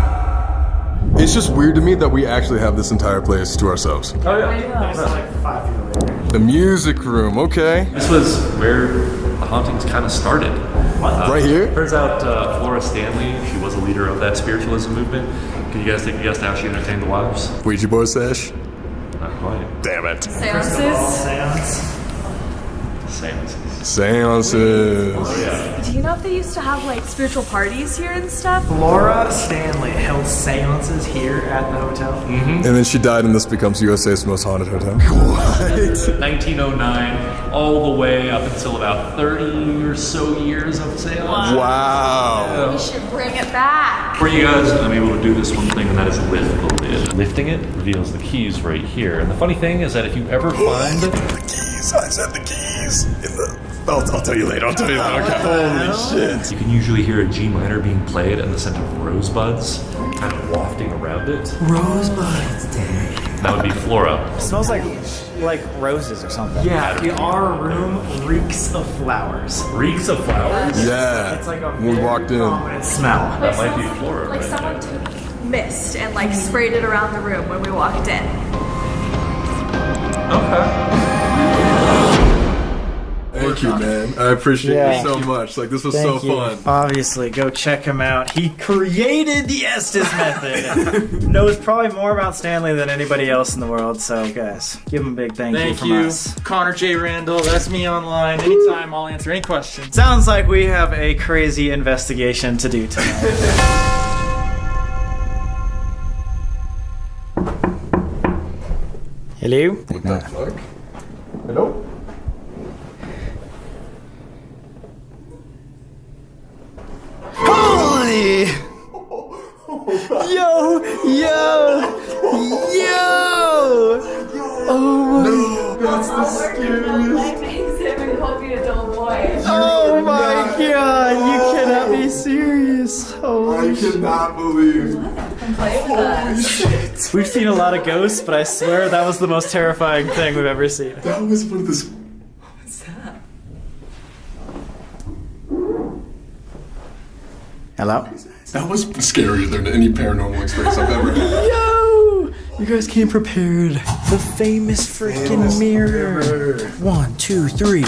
It's just weird to me that we actually have this entire place to ourselves. Oh yeah. It's like 5 feet away. The music room, okay. This was where the hauntings kind of started. Right here? Turns out Flora Stanley, she was a leader of that spiritualism movement. Can you guys take a guess how she entertained the wives? Ouija board sesh? Not quite. Damn it. Seances? Seances. Seances. Oh, yeah. Do you know if they used to have like spiritual parties here and stuff? Laura Stanley held seances here at the hotel. And then she died and this becomes USA's most haunted hotel. What? 1909, all the way up until about 30 or so years of seance. Wow. We should bring it back. For you guys, I'm able to do this one thing, and that is lift the lid. Lifting it reveals the keys right here. And the funny thing is that if you ever find... The keys. I said the keys. In the... I'll tell you later. Okay. Holy shit. You can usually hear a G minor being played and the scent of rosebuds kind of wafting around it. Rosebuds, That would be Flora. It smells like roses or something. Yeah, our room reeks of flowers. Reeks of flowers? Yeah. It's like a we walked in. prominent smell. That might be Flora. Like right someone there. took mist and like sprayed it around the room when we walked in. Okay. Thank you, man. I appreciate you so much. Like, this was so fun. Obviously, go check him out. He created the Estes method. Knows probably more about Stanley than anybody else in the world. So, guys, give him a big thank you from us. Connor J. Randall. That's me online. Anytime, I'll answer any questions. Sounds like we have a crazy investigation to do tonight. Hello? What the fuck? Hello? Holy! Yo! Oh my! That's the scariest. Oh my god! You cannot be serious. Holy I cannot believe. Holy shit. We've seen a lot of ghosts, but I swear that was the most terrifying thing we've ever seen. That was one of the... What's that? Hello? That was scarier than any paranormal experience I've ever had. Yo! You guys came prepared. The famous freaking mirror. 1, 2, 3.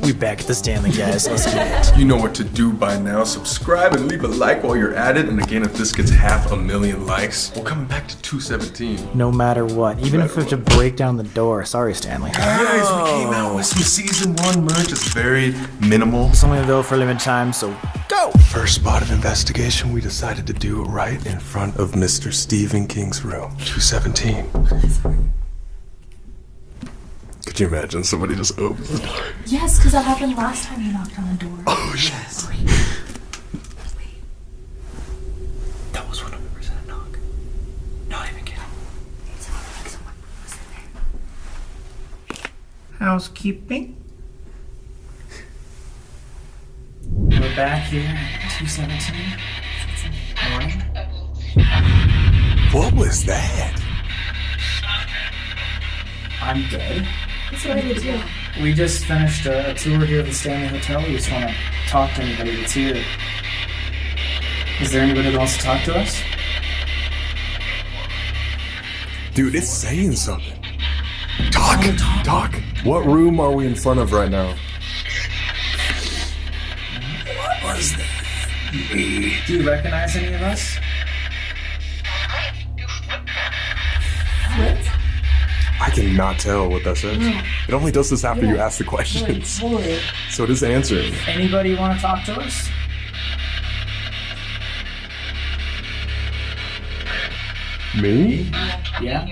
We back at the Stanley, guys. Let's get it. You know what to do by now. Subscribe and leave a like while you're at it. And again, if this gets 500,000 likes, we're coming back to 217. No matter what, even if we have to break down the door. Sorry, Stanley. Guys, we came out with some season 1 merch. It's very minimal. It's only though for a limited time, so go! First spot of investigation, we decided to do it right in front of Mr. Stephen King's room. 217. Could you imagine somebody just opens the door? Yes, because that happened last time you knocked on the door. Oh, yes. That was 100% a knock. Not even kidding. Housekeeping. We're back here at 217. Morning. What was that? I'm good. That's what I did too. We just finished a tour here of the Stanley Hotel. We just want to talk to anybody that's here. Is there anybody that wants to talk to us? Dude, it's saying something. Talk. What room are we in front of right now? What was that? Do you recognize any of us? What? I cannot tell what that says. It only does this after you ask the questions. So it is answering. Anybody want to talk to us? Me? Yeah.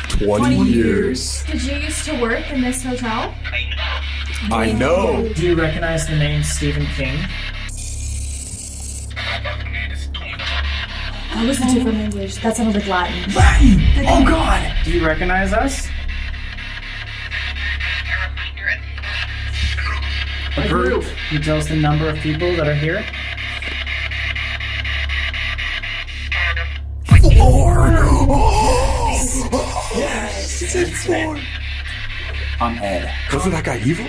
20 years. Did you used to work in this hotel? I know. Do you recognize the name Stephen King? That was a different language. That sounded like Latin. Latin! Oh God! Do you recognize us? A group. Can you tell us the number of people that are here? 4. Yes! It's 4. I'm Ed. Wasn't that guy evil?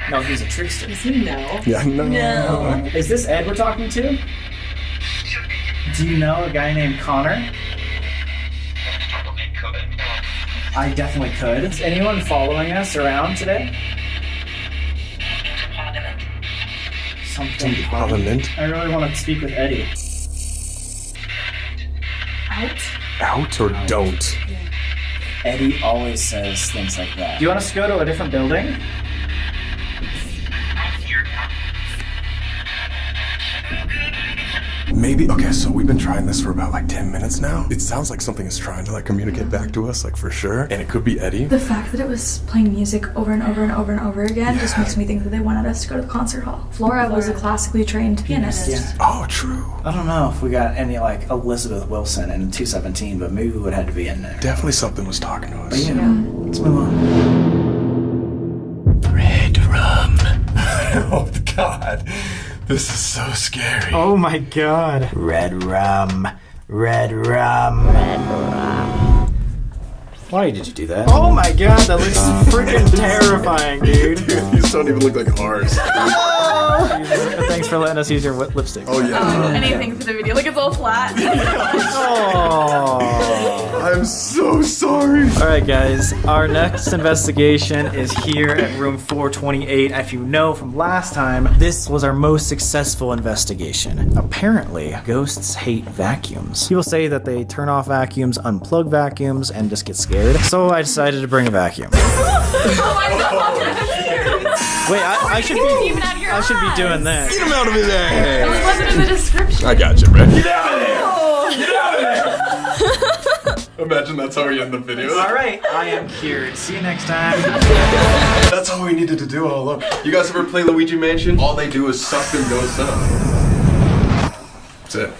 No, he's a trickster. Does he know? Yeah, no. Is this Ed we're talking to? Do you know a guy named Connor? I definitely could. Is anyone following us around today? Something. Parliament? I really want to speak with Eddie. Out or don't? Eddie always says things like that. Do you want us to go to a different building? Maybe. Okay, so we've been trying this for about like 10 minutes now. It sounds like something is trying to like communicate back to us, like for sure. And it could be Eddie. The fact that it was playing music over and over and over and over again just makes me think that they wanted us to go to the concert hall. Flora was a classically trained pianist. Yeah. Oh, true. I don't know if we got any like Elizabeth Wilson in 217, but maybe we would have had to be in there. Definitely something was talking to us. But let's move on. Red rum. Oh, God. This is so scary. Oh my God. Red rum. Red rum. Why did you do that? Oh my God, that looks freaking terrifying, dude. These don't even look like ours. Thanks for letting us use your lipstick. Oh, yeah. Anything for the video. Like, it's all flat. Oh. I'm so sorry. All right, guys. Our next investigation is here at room 428. If you know from last time, this was our most successful investigation. Apparently, ghosts hate vacuums. People say that they turn off vacuums, unplug vacuums, and just get scared. So I decided to bring a vacuum. Oh my God. Wait, I should be doing that. Get him out of his ass. It wasn't in the description. I got you, Brett. Get out of there. Get out of there. Imagine that's how we end the video. All right, I am cured. See you next time. That's all we needed to do all along. You guys ever play Luigi Mansion? All they do is suck them ghosts up. That's it.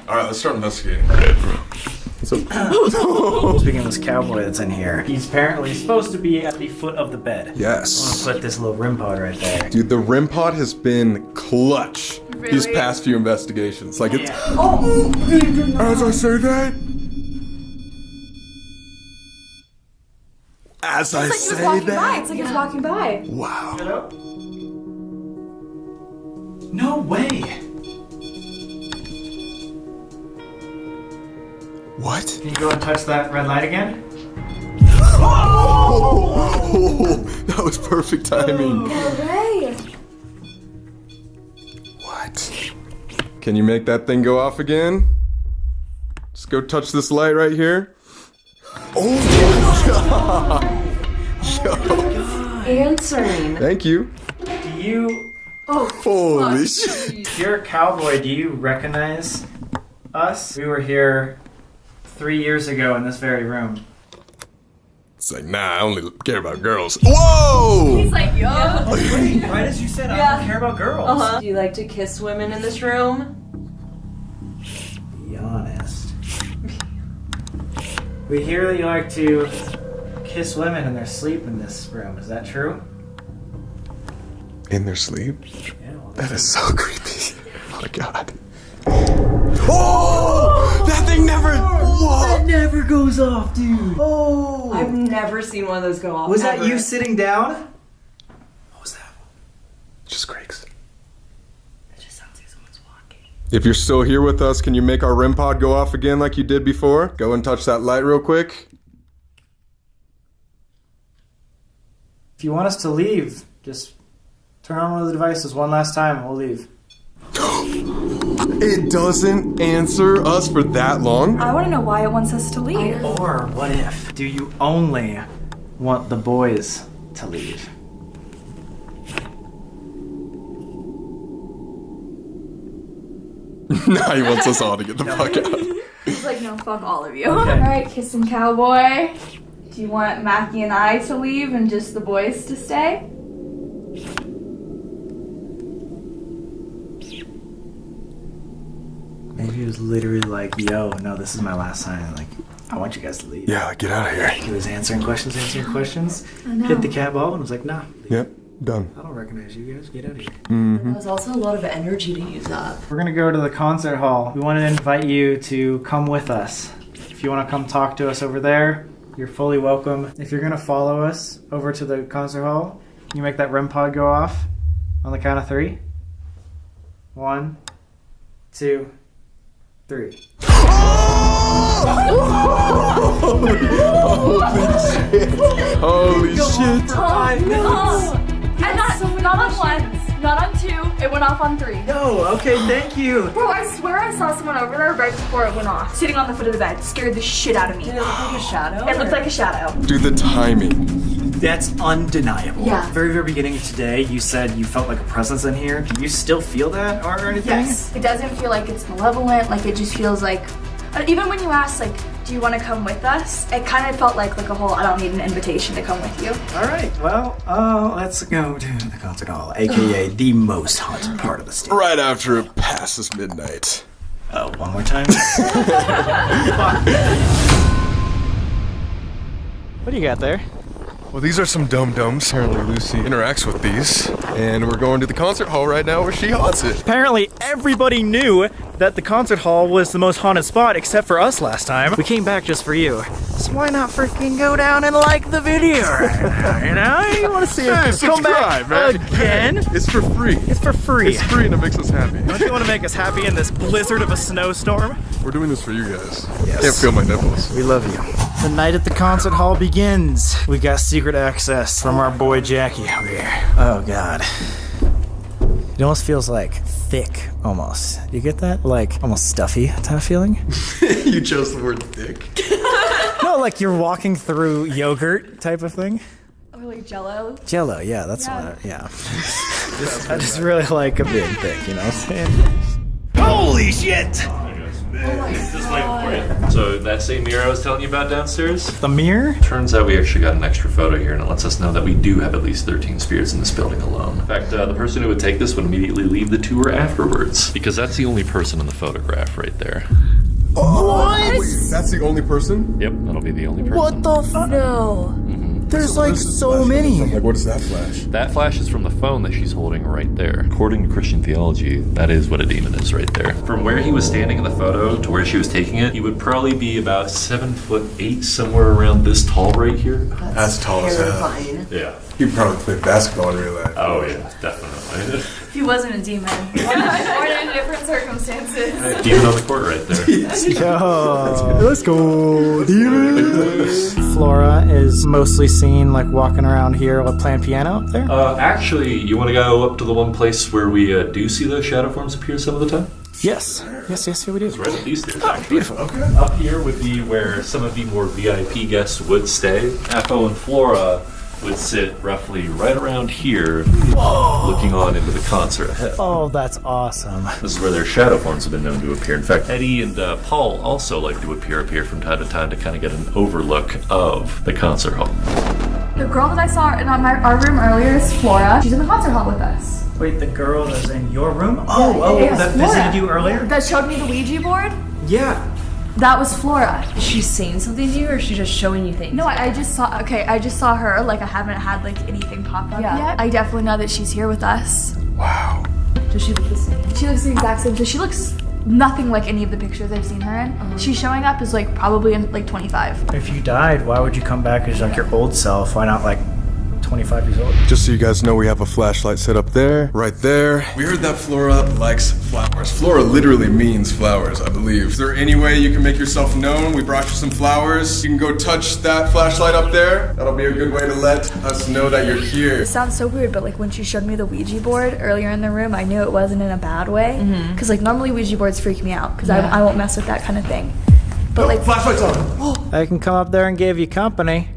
All right, let's start investigating. Speaking of this cowboy that's in here, he's apparently supposed to be at the foot of the bed. Yes. I'm gonna put this little REM pod right there. Dude, the REM pod has been clutch these past few investigations. Like, it's. Oh! As I say that. As I It's say like he was walking that. by. It's like he was walking by. Wow. Hello? No way. What? Can you go and touch that red light again? Oh, that That was perfect timing. Hooray! What? Can you make that thing go off again? Just go touch this light right here. Oh my god! Answering. Thank you. Do you... Holy shit. If you're a cowboy, do you recognize us? We were here 3 years ago in this very room. It's like, nah, I only care about girls. Whoa! He's like, yo. Right as you said, I don't care about girls. Do you like to kiss women in this room? Be honest. We hear that you like to kiss women in their sleep in this room. Is that true? In their sleep? Yeah, well, That is so creepy. Oh my god. Oh! That thing never. Whoa! That never goes off, dude. Oh! I've never seen one of those go off. Was that ever. you sitting down? What was that? Just Greg's. It just sounds like someone's walking. If you're still here with us, can you make our REM pod go off again like you did before? Go and touch that light real quick. If you want us to leave, just turn on one of the devices one last time and we'll leave. It doesn't answer us for that long? I want to know why it wants us to leave. Or what if? Do you only want the boys to leave? Nah, he wants us all to get the fuck out. He's like, no, fuck all of you. Okay. Alright, kissing cowboy. Do you want Mackie and I to leave and just the boys to stay? Maybe he was literally like, yo, no, this is my last time. Like, I want you guys to leave. Yeah, get out of here. He was answering questions. I know. Hit the cat ball and was like, nah, leave. Yep, done. I don't recognize you guys. Get out of here. That was also a lot of energy to use up. We're gonna go to the concert hall. We want to invite you to come with us. If you want to come talk to us over there, you're fully welcome. If you're gonna follow us over to the concert hall, can you make that REM pod go off on the count of 3? 1, 2, 3. Holy shit. No! And not on 1, not on 2, it went off on 3. No, okay, thank you. Bro, I swear I saw someone over there right before it went off. Sitting on the foot of the bed. Scared the shit out of me. Did it look like a shadow? It looked like a shadow. Dude, the timing. That's undeniable. Yeah. Very, very beginning of today, you said you felt like a presence in here. Do you still feel that or anything? Yes. It doesn't feel like it's malevolent, like it just feels like... Even when you asked, like, do you want to come with us? It kind of felt like a whole, I don't need an invitation to come with you. All right, well, let's go to the concert hall, aka the most haunted part of the state. Right after it passes midnight. Oh, one more time? What do you got there? Well, these are some dum-dums. Apparently Lucy interacts with these. And we're going to the concert hall right now where she haunts it. Apparently everybody knew that the concert hall was the most haunted spot except for us last time. We came back just for you. So why not freaking go down and like the video right now, you know? You want to see it come back man. again? It's for free. It's for free. It's free and it makes us happy. Don't you want to make us happy in this blizzard of a snowstorm? We're doing this for you guys. Yes. Can't feel my nipples. We love you. The night at the concert hall begins. We got secret access from our boy Jackie over here. Oh God. It almost feels like thick, almost. You get that? Like almost stuffy type of feeling? You chose the word thick. No, like you're walking through yogurt type of thing. Or like Jello. Jello, yeah, that's Yeah. what. I just really like a big thick, you know what I'm saying? Holy shit! Just waiting for you. So that same mirror I was telling you about downstairs? The mirror? Turns out we actually got an extra photo here, and it lets us know that we do have at least 13 spirits in this building alone. In fact, the person who would take this would immediately leave the tour afterwards, because that's the only person in the photograph right there. What? Wait, that's the only person? Yep, that'll be the only person. What the f- No. There's like so many. Like, what is that flash? That flash is from the phone that she's holding right there. According to Christian theology, that is what a demon is right there. From where he was standing in the photo to where she was taking it, he would probably be about 7'8", somewhere around this tall right here. That's tall as hell. Terrifying. Yeah. He probably played basketball in real life. Oh yeah, definitely. If he wasn't a demon. Or in different circumstances. Demon on the court right there. Yo, let's go, demons. Flora is mostly seen like walking around here while playing piano up there. Actually, you want to go up to the one place where we do see those shadow forms appear some of the time? Yes, here we do. It's right up these stairs, actually. Beautiful. Okay. Up here would be where some of the more VIP guests would stay. Apo and Flora would sit roughly right around here, looking on into the concert ahead. Oh, that's awesome. This is where their shadow forms have been known to appear. In fact, Eddie and Paul also like to appear up here from time to time to kind of get an overlook of the concert hall. The girl that I saw in our room earlier is Flora. She's in the concert hall with us. Wait, the girl that's in your room? Yeah, that Flora. visited you earlier? That showed me the Ouija board? Yeah. That was Flora. Is she saying something to you, or is she just showing you things? No, I just saw her. Like, I haven't had like anything pop up yet. I definitely know that she's here with us. Wow. Does she look the same? She looks the exact same. So she looks nothing like any of the pictures I've seen her in. She's showing up as like probably in like 25. If you died, why would you come back as like your old self? Why not like 25 years old? Just so you guys know, we have a flashlight set up there, right there. We heard that Flora likes flowers. Flora literally means flowers, I believe. Is there any way you can make yourself known? We brought you some flowers. You can go touch that flashlight up there. That'll be a good way to let us know that you're here. It sounds so weird, but like when she showed me the Ouija board earlier in the room, I knew it wasn't in a bad way. Because like normally Ouija boards freak me out because I won't mess with that kind of thing. But like flashlight's on. I can come up there and give you company.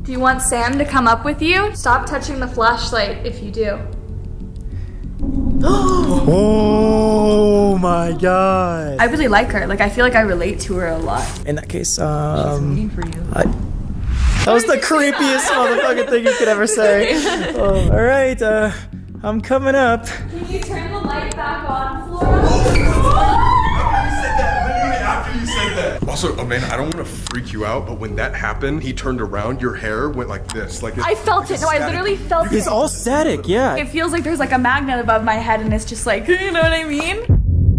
Do you want Sam to come up with you? Stop touching the flashlight if you do. Oh my god. I really like her. Like, I feel like I relate to her a lot. In that case, She's waiting for you. that was the creepiest motherfucking thing you could ever say. All right, I'm coming up. Can you turn the light back on, Flora? After you said that. Also, Amanda, I don't want to freak you out, but when that happened, he turned around, your hair went like this. Like I felt it. No, I literally felt it. It's all static, yeah. It feels like there's like a magnet above my head and it's just like, you know what I mean?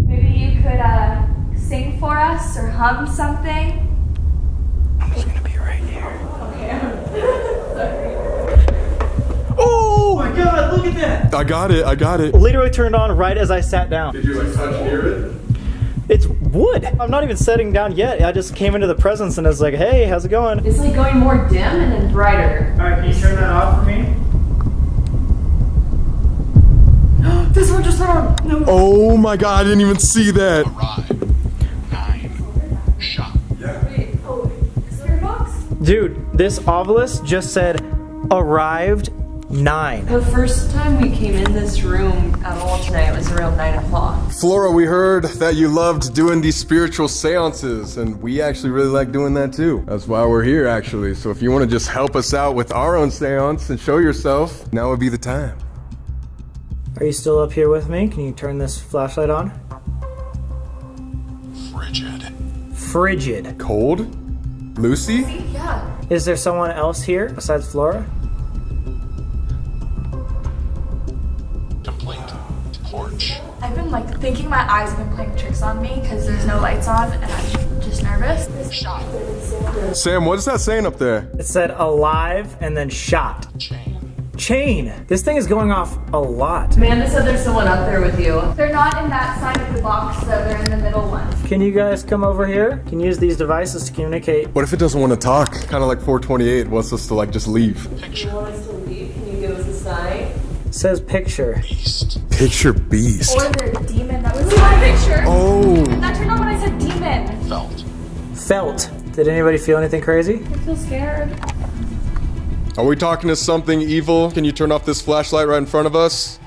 Maybe you could sing for us or hum something. It's gonna be right here. Okay. Oh my god, look at that! I got it. Literally turned on right as I sat down. Did you like touch near it? It's wood. I'm not even sitting down yet. I just came into the presence and I was like, hey, how's it going? It's like going more dim and then brighter. All right, can you turn that off for me? This one just went on. No. Oh my god, I didn't even see that. Arrive. 9. Shot. Wait, spirit box? Dude, this obelisk just said arrived 9. The first time we came in this room at all tonight was around 9 o'clock. Flora, we heard that you loved doing these spiritual seances, and we actually really like doing that too. That's why we're here, actually. So if you want to just help us out with our own seance and show yourself, now would be the time. Are you still up here with me? Can you turn this flashlight on? Frigid. Cold? Lucy? Yeah. Is there someone else here besides Flora? Porch. I've been like thinking my eyes have been playing tricks on me because there's no lights on and I'm just nervous. Sam, what is that saying up there? It said alive and then shot. Chain. This thing is going off a lot. Amanda said there's someone up there with you. They're not in that side of the box though, they're in the middle one. Can you guys come over here? Can use these devices to communicate. What if it doesn't want to talk? Kind of like 428 wants us to like just leave. You want us to leave? Can you give us a sign? It says picture. Picture beast. Or they're a demon. That was my picture. Oh. That turned on when I said demon. Felt. Did anybody feel anything crazy? I feel scared. Are we talking to something evil? Can you turn off this flashlight right in front of us?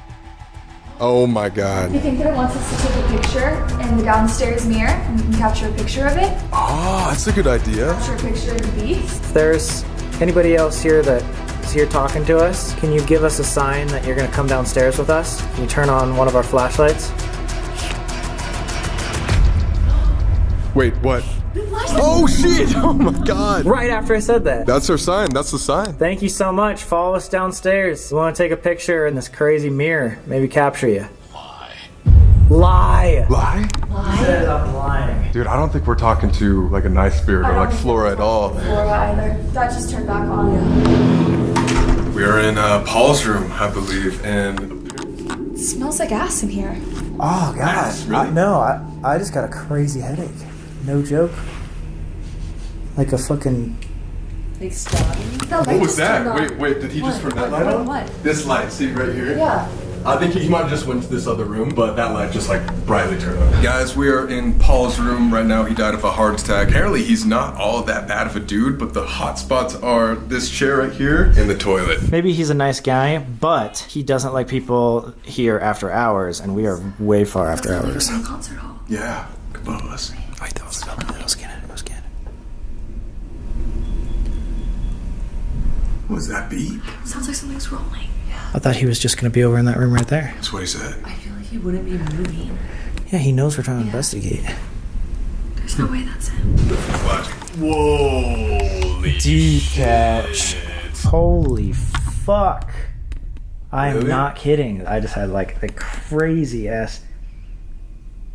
Oh my god. I think that it wants us to take a picture in the downstairs mirror and we can capture a picture of it. Oh, that's a good idea. Capture a picture of the beast. If there's anybody else here that is here talking to us, can you give us a sign that you're gonna come downstairs with us? Can you turn on one of our flashlights? Wait, what? Oh shit! Oh my god! Right after I said that. That's our sign. That's the sign. Thank you so much. Follow us downstairs. We want to take a picture in this crazy mirror. Maybe capture you. Lie. Lie? He says I'm lying. Dude, I don't think we're talking to like a nice spirit or like Flora at all. Flora either. That just turned back on. We are in Paul's room, I believe, and It smells like ass in here. Oh god. I just got a crazy headache. No joke. Like a fucking. Like stabbing? what was that? Wait, did he just turn that light on? What? This light, see right here? Yeah. I think he might have just went to this other room, but that light just like brightly turned on. Guys, we are in Paul's room right now. He died of a heart attack. Apparently he's not all that bad of a dude, but the hot spots are this chair right here and the toilet. Maybe he's a nice guy, but he doesn't like people here after hours, and we are way far after hours. Concert hall. Yeah, above us. Wait, that was scan it. What was that beep? Sounds like something's rolling. I thought he was just gonna be over in that room right there. That's what he said. I feel like he wouldn't be moving. Yeah, he knows we're trying to investigate. There's no way that's him. Whoa. Deep catch. Holy fuck. I am not kidding. I just had like a crazy ass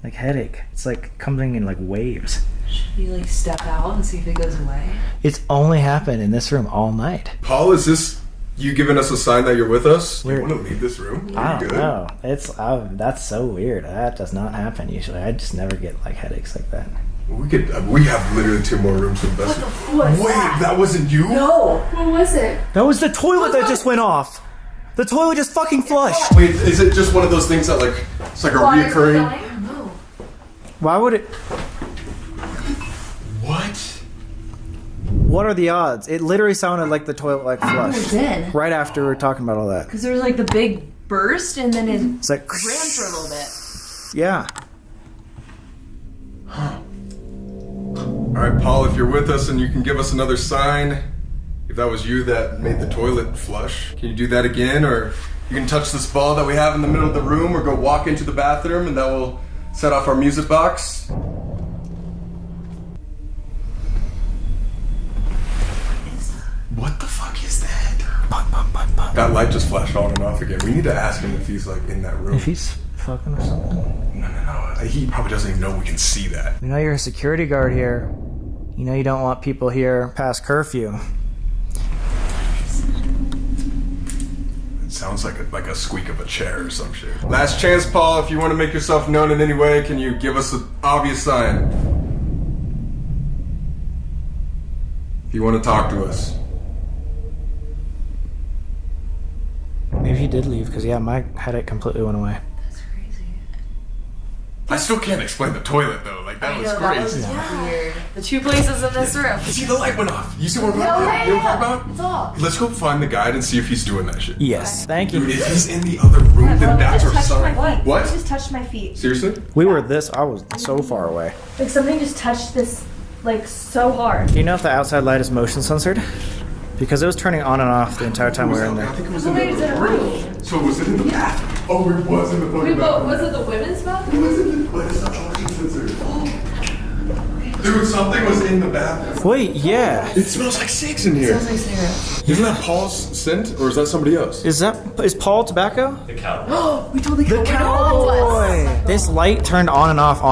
like headache. It's like coming in like waves. Should we like step out and see if it goes away? It's only happened in this room all night. Paul, is this you giving us a sign that you're with us? You want to leave this room? I don't know. It's that's so weird. That does not happen usually. I just never get like headaches like that. We have literally 2 more rooms to investigate. Wait, that wasn't you? No. What was it? That was the toilet that just went off. The toilet just fucking flushed. Wait, is it just one of those things that like it's like a reoccurring? No. Why would it? What? What are the odds? It literally sounded like the toilet like flushed. It did. Right after we were talking about all that. Because there was like the big burst and then it It's like ran for a little bit. yeah. All right, Paul, if you're with us and you can give us another sign, if that was you that made the toilet flush, can you do that again? Or you can touch this ball that we have in the middle of the room or go walk into the bathroom and that will set off our music box. What the fuck is that? That light just flashed on and off again. We need to ask him if he's like in that room. If he's fucking or something. No. He probably doesn't even know we can see that. You know you're a security guard here. You know you don't want people here past curfew. It sounds like a squeak of a chair or some shit. Last chance, Paul. If you want to make yourself known in any way, can you give us an obvious sign? If you want to talk to us. Maybe he did leave because my headache completely went away. That's crazy. I still can't explain the toilet though. Like that was crazy. That was weird. The 2 places in this room. See, the light went off. You see what I'm talking about? It's off. Let's go find the guide and see if he's doing that shit. Yes. Thank you. Dude, if he's in the other room, then that's our sign. What? Just touched my feet. Seriously? I was so far away. Like something just touched this like so hard. Do you know if the outside light is motion censored? Because it was turning on and off the entire time we were in there. I think it was in the room. So was it in the bathroom? Oh, it was in the fucking bathroom. Was it the women's bathroom? It was in the... But it's not motion censored. Dude, something was in the bathroom. Wait, yeah. It smells like cigs in here. It smells like cigarettes. Isn't that Paul's scent, or is that somebody else? Is Paul tobacco? The cowboy. We totally The cowboy! This light turned on and off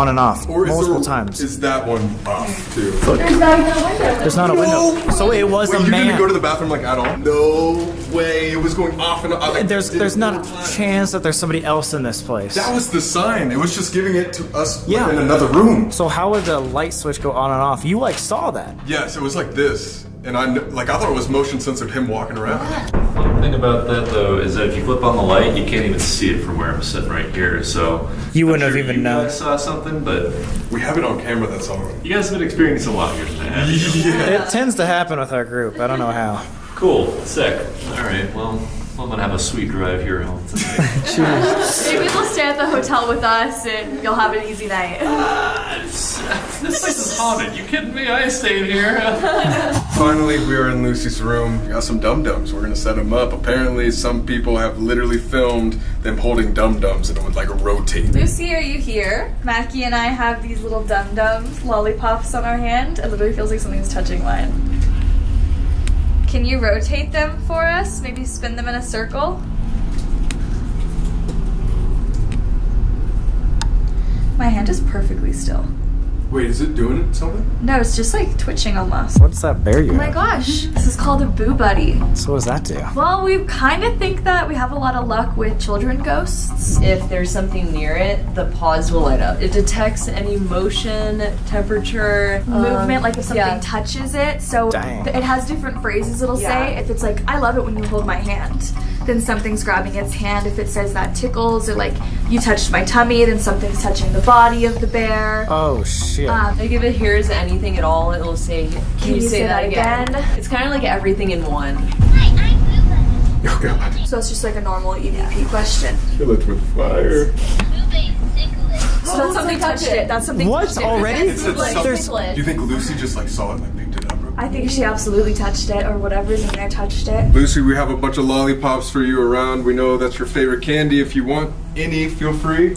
Or is multiple times. Is that one off too? There's not even a window. There's not a window. So it was Wait, a you man. didn't go to the bathroom like at all? No way. It was going off and on. Like, There's not a chance that there's somebody else in this place. That was the sign. It was just giving it to us Yeah. in another room. So how would the light switch go on and off? You saw that. Yes, it was like this. And I thought it was motion censored him walking around. Fun thing about that though is that if you flip on the light, you can't even see it from where I'm sitting right here. So You wouldn't I'm have sure even known. You guys saw something, but We have it on camera, that's all. you guys have been experiencing a lot here tonight. It tends to happen with our group. I don't know how. Cool, sick. All right, well, I'm gonna have a sweet drive here home tonight. Maybe they'll stay at the hotel with us and you'll have an easy night. This place is haunted. You kidding me? I ain't staying here. Finally, we are in Lucy's room. We got some dum-dums. We're gonna set them up. Apparently, some people have literally filmed them holding dum-dums and it would like rotate. Lucy, are you here? Mackie and I have these little dum-dums, lollipops on our hand. It literally feels like something's touching mine. Can you rotate them for us? Maybe spin them in a circle? My hand is perfectly still. Wait, is it doing something? No, it's just like twitching almost. What's that bear you Oh my have? gosh, this is called a Boo Buddy. So what does that do? Well, we kind of think that we have a lot of luck with children ghosts. If there's something near it, the paws will light up. It detects any motion, temperature, Movement, like if something yeah. touches it. So Dang. it has different phrases it'll say. If it's like, I love it when you hold my hand, then something's grabbing its hand. If it says that tickles, or like, you touched my tummy, then something's touching the body of the bear. Oh shit. Like if it hears anything at all, it'll say, can you say that again? It's kind of like everything in one. Oh god. So it's just like a normal EVP question. Kill it with fire. So that's something touched it. That's something What? touched it. Already? It said There's- something. Do you think Lucy just like saw it and like picked it up? I think she absolutely touched it, or whatever's in there touched it. Lucy, we have a bunch of lollipops for you around. We know that's your favorite candy. If you want any, feel free.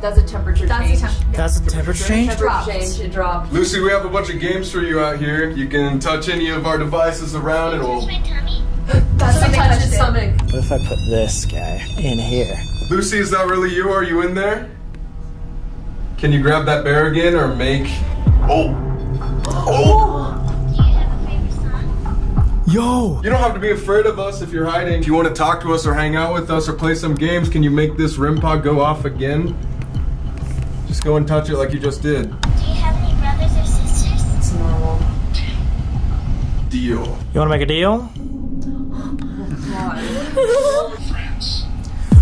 That's a temperature change. That's a temperature change? Temperature change, it dropped. Lucy, we have a bunch of games for you out here. You can touch any of our devices around and we'll... That's something touched touched his it. stomach. What if I put this guy in here? Lucy, is that really you? Are you in there? Can you grab that bear again or make... Oh! Yo! You don't have to be afraid of us if you're hiding. If you want to talk to us or hang out with us or play some games, can you make this REM pod go off again? Just go and touch it like you just did. Do you have any brothers or sisters? It's normal. Deal. You wanna make a deal?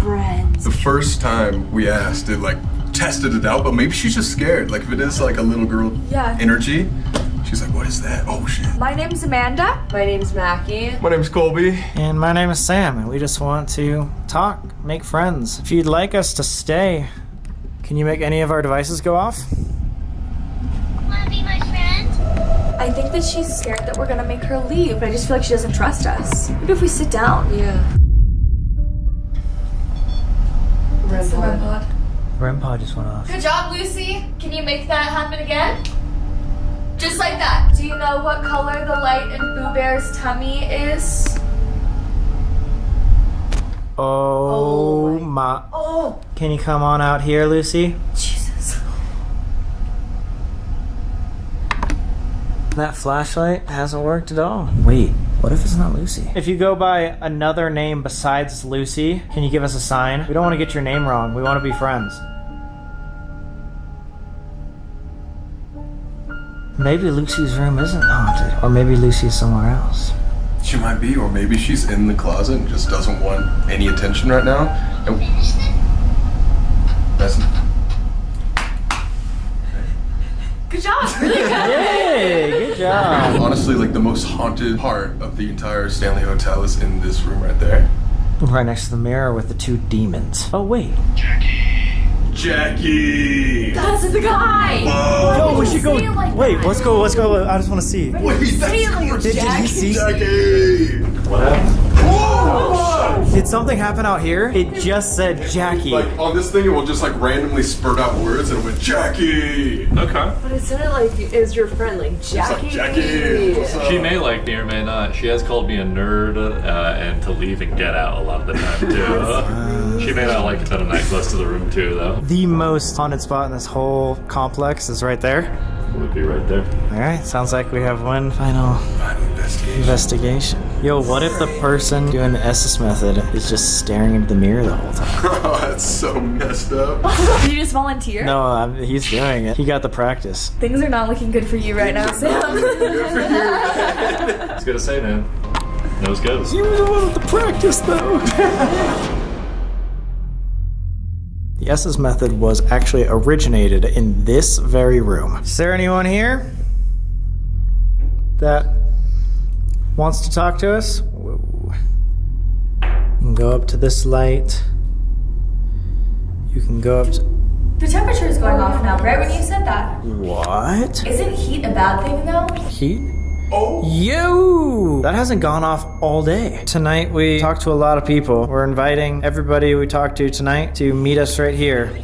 Friends. The first time we asked, it like tested it out, but maybe she's just scared. Like if it is like a little girl Yeah. energy, she's like, what is that? Oh shit. My name's Amanda. My name's Mackie. My name's Colby. And my name is Sam, and we just want to talk, make friends. If you'd like us to stay, can you make any of our devices go off? Wanna be my friend? I think that she's scared that we're gonna make her leave, but I just feel like she doesn't trust us. Maybe if we sit down. Yeah. That's the REM pod. REM pod just went off. Good job, Lucy. Can you make that happen again? Just like that. Do you know what color the light in Boo Bear's tummy is? Oh my. Oh, Can you come on out here, Lucy? Jesus. That flashlight hasn't worked at all. Wait, what if it's not Lucy? If you go by another name besides Lucy, can you give us a sign? We don't want to get your name wrong. We want to be friends. Maybe Lucy's room isn't haunted. Or maybe Lucy's somewhere else. She might be, or maybe she's in the closet and just doesn't want any attention right now. And that's Good job. Really good. Hey, good job. honestly like the most haunted part of the entire Stanley Hotel is in this room right there. Right next to the mirror with the two demons. Oh, wait. Jackie! That's the guy. Yo, we should go. Say it like Wait, that. let's go. I just want to see. Wait, Say it like Did he see? Jackie! What happened? Did something happen out here? It just said Jackie. Like on this thing, it will just like randomly spurt out words and it went Jackie. Okay. But it sounded like it was your friend, like Jackie. It's like Jackie. What's up? She may like me or may not. She has called me a nerd and to leave and get out a lot of the time too. She may not like it that I'm that close to the room too, though. The most haunted spot in this whole complex is right there. Would be right there. All right, sounds like we have one final investigation. Yo, what if the person doing the Estes method is just staring into the mirror the whole time? Oh, that's so messed up. Did you just volunteer? No, he's doing it. He got the practice. Things are not looking good for you right now, Sam. I was gonna say, man. Nose goes. You were the one with the practice, though. The Estes method was actually originated in this very room. Is there anyone here that wants to talk to us? Whoa. You can go up to this light. You can go up to... The temperature is going off now, right? When you said that. What? Isn't heat a bad thing, though? Heat? Oh. Yo! That hasn't gone off all day. Tonight we talked to a lot of people. We're inviting everybody we talked to tonight to meet us right here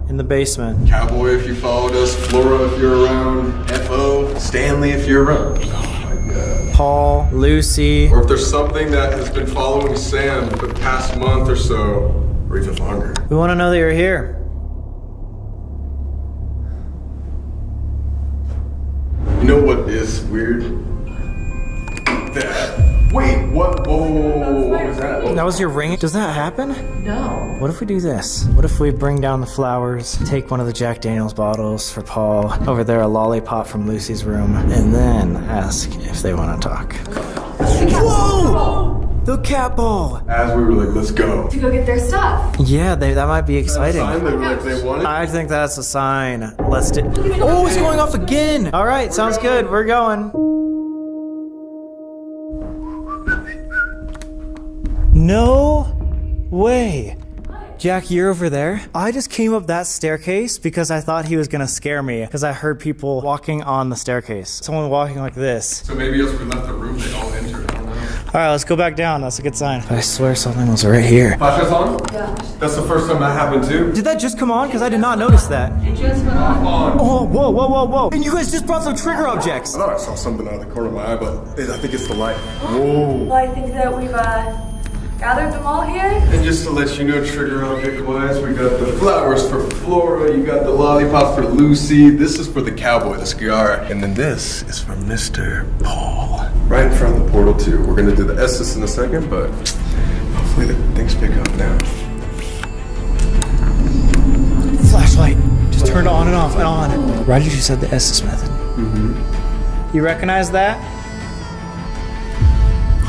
in the basement. Cowboy if you followed us, Flora if you're around, FO, Stanley if you're around. Oh my god. Paul, Lucy. Or if there's something that has been following Sam for the past month or so, or even longer. We want to know that you're here. You know what is weird? That. Wait, what? Whoa, what was that? That was your ring? Does that happen? No. What if we do this? What if we bring down the flowers, take one of the Jack Daniels bottles for Paul, over there a lollipop from Lucy's room, and then ask if they want to talk? Whoa! The cat ball! As we were like, let's go. To go get their stuff. Yeah, that might be exciting. Sign they were like, they wanted. I think that's a sign. Let's do. Oh, it's going off again! Alright, sounds good. We're going. No way. Jack, you're over there. I just came up that staircase because I thought he was gonna scare me because I heard people walking on the staircase. Someone walking like this. So maybe as we left the room, they all entered. I don't know. Alright, let's go back down. That's a good sign. I swear something was right here. Flashlights on? Yeah. That's the first time that happened too. Did that just come on? Because I did not notice that. It just went on. Oh, whoa, whoa, whoa, whoa. And you guys just brought some trigger objects. I thought I saw something out of the corner of my eye, but I think it's the light. Whoa. Well, I think that we've gathered them all here. And just to let you know, trigger object wise, we got the flowers for Flora, you got the lollipop for Lucy, this is for the cowboy, the cigar, and then this is for Mr. Paul. Right in front of the portal too. We're gonna do the Estes in a second, but hopefully the things pick up now. Flashlight. Just turned on and off and on. Right as you said the Estes method. Mm-hmm. You recognize that?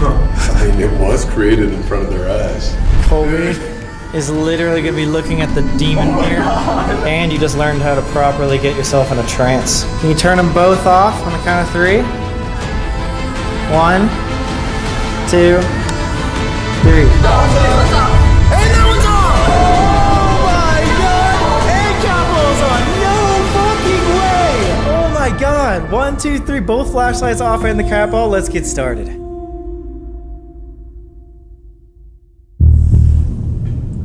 I mean, it was created in front of their eyes. Colby is literally gonna be looking at the demon here. And you just learned how to properly get yourself in a trance. Can you turn them both off on the count of 3? 1, 2, 3. And that one's off! Oh my god! And cat ball's on! No fucking way! Oh my god! 1, 2, 3, both flashlights off and the cat ball. Let's get started.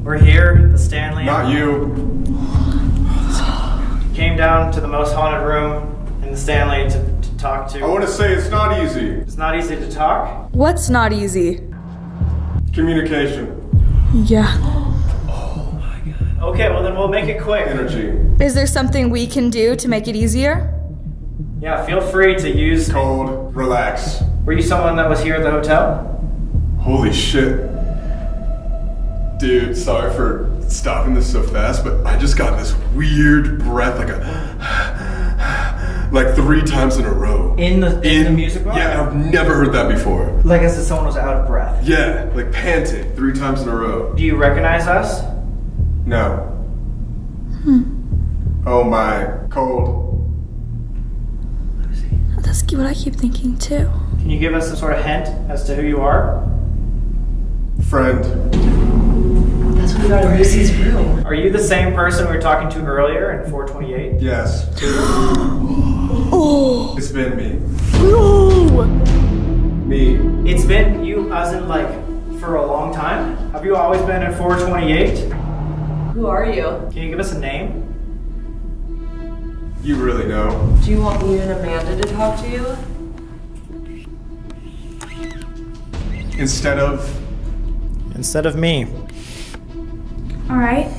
We're here, the Stanley. Not you. Came down to the most haunted room in the Stanley to talk to. I want to say it's not easy. It's not easy to talk? What's not easy? Communication. Yeah. Okay, well then we'll make it quick. Energy. Is there something we can do to make it easier? Yeah, feel free to use... Cold. Relax. Were you someone that was here at the hotel? Holy shit. Dude, sorry for stopping this so fast, but I just got this weird breath, like 3 times in a row. In the music bar? Yeah, I've never heard that before. Like as if someone was out of breath. Yeah, like panting 3 times in a row. Do you recognize us? No. Oh my, cold. That's what I keep thinking too. Can you give us some sort of hint as to who you are? Friend. That's what we got in Lucy's room. Are you the same person we were talking to earlier in 428? Yes. Oh. It's been me. No. Me. It's been you as in like for a long time? Have you always been in 428? Who are you? Can you give us a name? You really know. Do you want me and Amanda to talk to you? Instead of me. All right.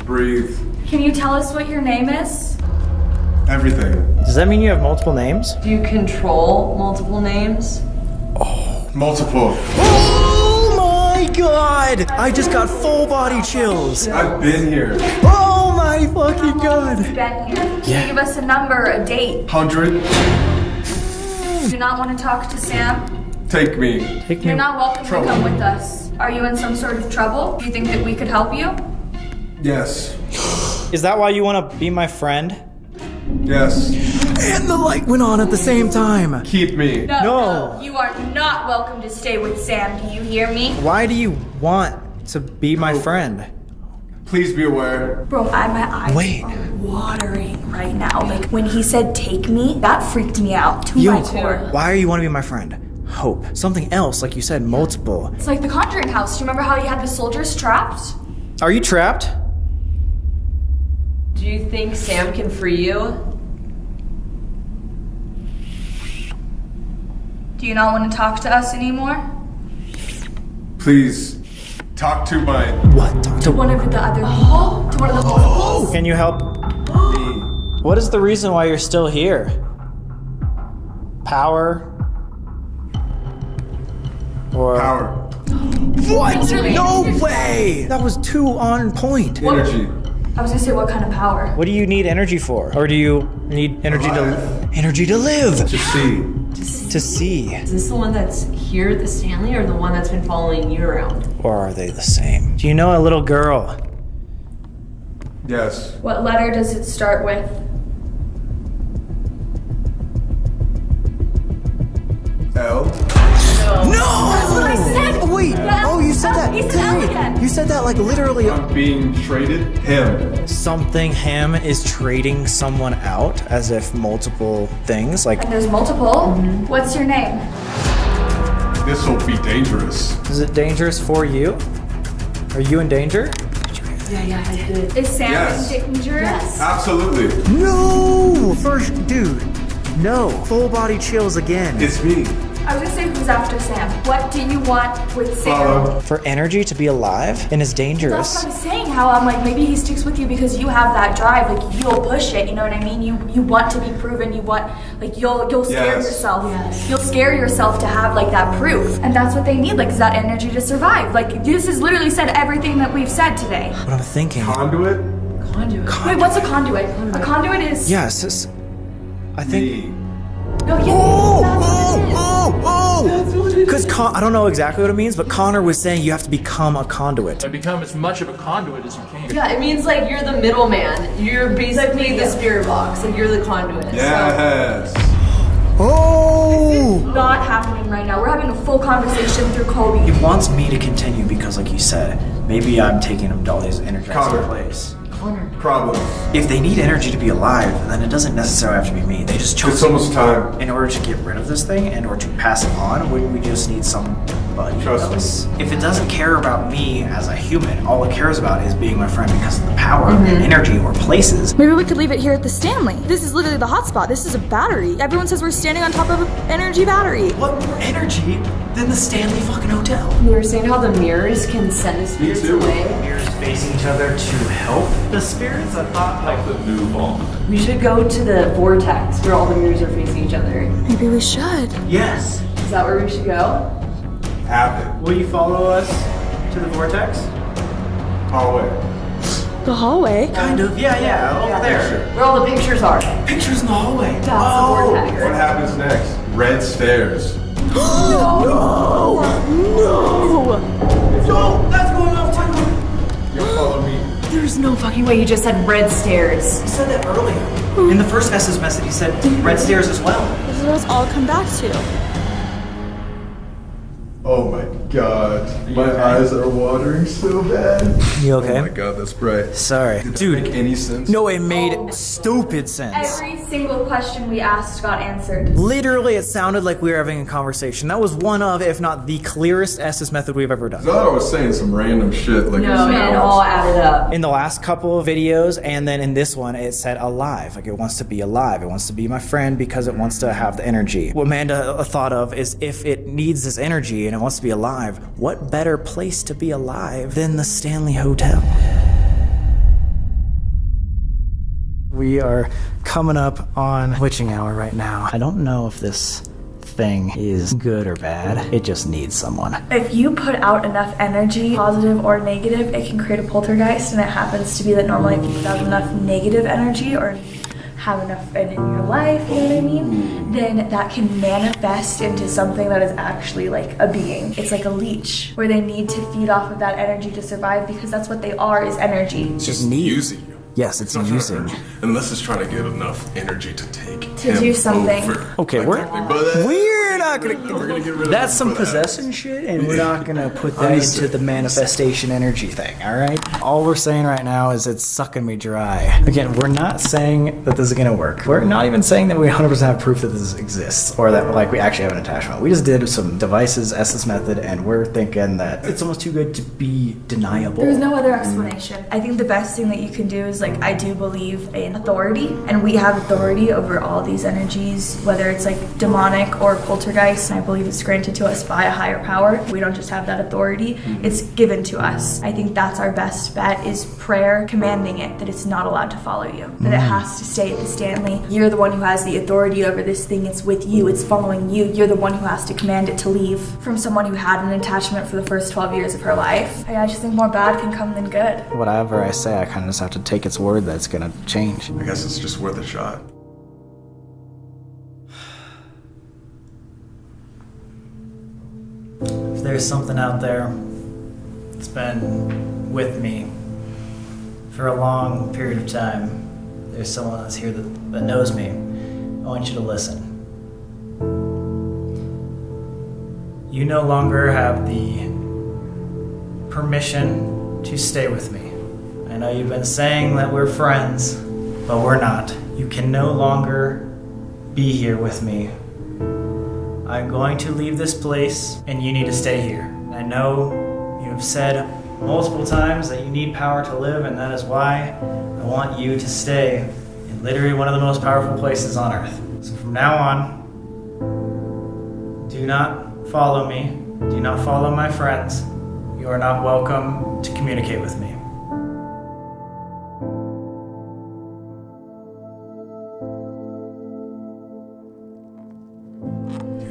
Breathe. Can you tell us what your name is? Everything. Does that mean you have multiple names? Do you control multiple names? Multiple. Oh my god! I just got full body chills. I've been here. Oh my fucking god! You've been here. Can you give us a number, a date? 100. Do not want to talk to Sam? Take me. You're not welcome to come with us. Are you in some sort of trouble? Do you think that we could help you? Yes. Is that why you want to be my friend? Yes. And the light went on at the same time. Keep me. No. You are not welcome to stay with Sam. Do you hear me? Why do you want to be my friend? Please be aware. Bro, my eyes are watering right now. Like when he said take me, that freaked me out to my core. Why are you want to be my friend? Hope. Something else, like you said, multiple. It's like the Conjuring house. Do you remember how you had the soldiers trapped? Are you trapped? Do you think Sam can free you? Do you not want to talk to us anymore? Please, talk to my... What? Talk To one of the other people? To one of the multiples? Can you help? What is the reason why you're still here? power or Power. What? No way! That was too on point. Energy. I was gonna say, what kind of power? What do you need energy for? Or do you need energy to live? To see. To see. Is this the one that's here at the Stanley or the one that's been following you around? Or are they the same? Do you know a little girl? Yes. What letter does it start with? L. No! That's what I said! Oh, wait! Oh, you said that! He said L again. You said that like literally. I'm being traded. Him. Something him is trading someone out as if multiple things. Like, And there's multiple. What's your name? This will be dangerous. is it dangerous for you? Are you in danger? Yeah, I did. Is Sam Yes. in danger? Yes. Absolutely. No! First, dude. No. Full body chills again. It's me. I was gonna say, who's after Sam? What do you want with Sam? Follow. For energy to be alive and is That's dangerous. what I'm saying, how I'm like, maybe he sticks with you because you have that drive, like you'll push it, you know what I mean? You want to be proven, you want, like you'll scare Yes. yourself. Yes. You'll scare yourself to have like that proof. And that's what they need, like is that energy to survive. Like this has literally said everything that we've said today. What I'm thinking. Conduit. Conduit. Wait, what's a conduit? A conduit is Yes, I think. Me. no, Because I don't know exactly what it means, but Connor was saying you have to become a conduit. And become as much of a conduit as you can. Yeah, it means like you're the middleman. You're basically the spirit box, and you're the conduit. Yes. Oh! not happening right now. We're having a full conversation through Kobe. He wants me to continue because, like you said, maybe I'm taking him to all these energizing Connor. place. Problems. If they need energy to be alive, then it doesn't necessarily have to be me. They just chose It's almost time. in order to get rid of this thing, in order to pass it on. Wouldn't we just need somebody Trust me. else? If it doesn't care about me as a human, all it cares about is being my friend because of the power and energy or places. Maybe we could leave it here at the Stanley. This is literally the hotspot. This is a battery. Everyone says we're standing on top of an energy battery. What more energy than the Stanley fucking hotel? You were saying how the mirrors can send the spirits too. away. Mirrors facing each other to help the spirits? I thought Like the new vault. We should go to the vortex where all the mirrors are facing each other. Maybe we should. yes. Is that where we should go? Happen. Will you follow us to the vortex? Hallway. The hallway? Kind of. Yeah, over there. Where all the pictures are. Pictures in the hallway. That's the vortex. What happens next? Red stairs. No! No, that's going off too. You'll follow me. There's no fucking way you just said red stairs. He said that earlier. In the first S's message, he said red stairs as well. This is what it's all come back to. Oh my god. My eyes are watering so bad. You okay? Oh my god, that's bright. Sorry. Did that Dude, make any sense? no, it made stupid sense. Every single question we asked got answered. Literally, it sounded like we were having a conversation. That was one of, if not the clearest Estes method we've ever I done. thought I was saying some random shit like No, it all added up. In the last couple of videos, and then in this one, it said alive. Like, it wants to be alive. It wants to be my friend because it wants to have the energy. What Amanda thought of is if it needs this energy and it wants to be alive, what better place to be alive than the Stanley Hotel? We are coming up on witching hour right now. I don't know if this thing is good or bad. It just needs someone. If you put out enough energy, positive or negative, it can create a poltergeist, and it happens to be that normally if you put out enough negative energy or have enough in your life, you know what I mean, then that can manifest into something that is actually like a being. It's like a leech where they need to feed off of that energy to survive because that's what they are, is energy. It's just using you. Yes, it's not using. Unless it's trying to get enough energy to take To him do something. over. Okay, we're not gonna. We're gonna get rid of That's him some for that. possession shit, and we're not gonna put that into the manifestation energy thing, alright? All we're saying right now is it's sucking me dry. Again, we're not saying that this is gonna work. We're not even saying that we 100% have proof that this exists, or that like we actually have an attachment. We just did some devices, Estes method, and we're thinking that it's almost too good to be deniable. There's no other explanation. I think the best thing that you can do is like, I do believe in authority, and we have authority over all these energies, whether it's like demonic or poltergeist poltergeist, and I believe it's granted to us by a higher power. We don't just have that authority, it's given to us. I think that's our best bet, is prayer, commanding it that it's not allowed to follow you, that it has to stay at the Stanley. You're the one who has the authority over this thing. It's with you, it's following you. You're the one who has to command it to leave. From someone who had an attachment for the first 12 years of her life, I just think more bad can come than good. Whatever I say, I kind of just have to take its word that it's gonna change. I guess it's just worth a shot. If there's something out there that's been with me for a long period of time, there's someone that's here that knows me. I want you to listen. You no longer have the permission to stay with me. I know you've been saying that we're friends, but we're not. You can no longer be here with me. I'm going to leave this place, and you need to stay here. I know you have said multiple times that you need power to live, and that is why I want you to stay in literally one of the most powerful places on earth. So from now on, do not follow me. Do not follow my friends. You are not welcome to communicate with me.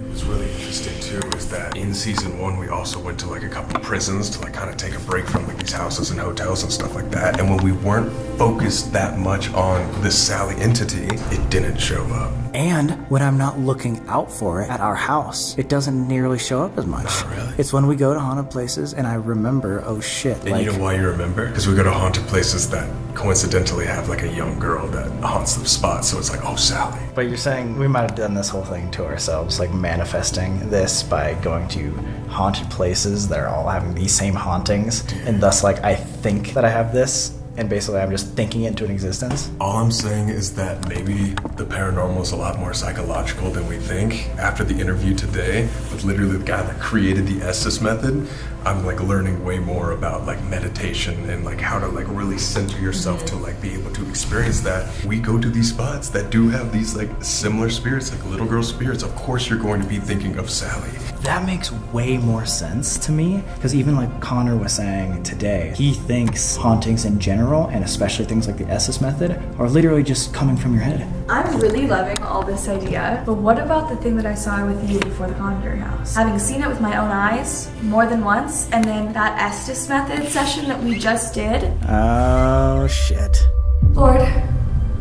What's really interesting too is that in season 1 we also went to like a couple prisons to like kind of take a break from like these houses and hotels and stuff like that. And when we weren't focused that much on this Sally entity, it didn't show up. And when I'm not looking out for it at our house, it doesn't nearly show up as much. Not really. It's when we go to haunted places and I remember, oh shit. And you know why you remember? Because we go to haunted places that coincidentally have like a young girl that haunts the spot. So it's like, oh, Sally. But you're saying we might have done this whole thing to ourselves, like manifesting this by going to haunted places that are all having these same hauntings. And thus, like, I think that I have this. And basically I'm just thinking it into an existence. All I'm saying is that maybe the paranormal is a lot more psychological than we think. After the interview today with literally the guy that created the Estes method, I'm like learning way more about like meditation and like how to like really center yourself to like be able to experience that. We go to these spots that do have these like similar spirits, like little girl spirits. Of course you're going to be thinking of Sally. That makes way more sense to me, because even like Connor was saying today, he thinks hauntings in general, and especially things like the Estes method, are literally just coming from your head. I'm really loving all this idea, but what about the thing that I saw with you before the Conjuring House? Having seen it with my own eyes more than once, and then that Estes method session that we just did. Oh shit. Lord,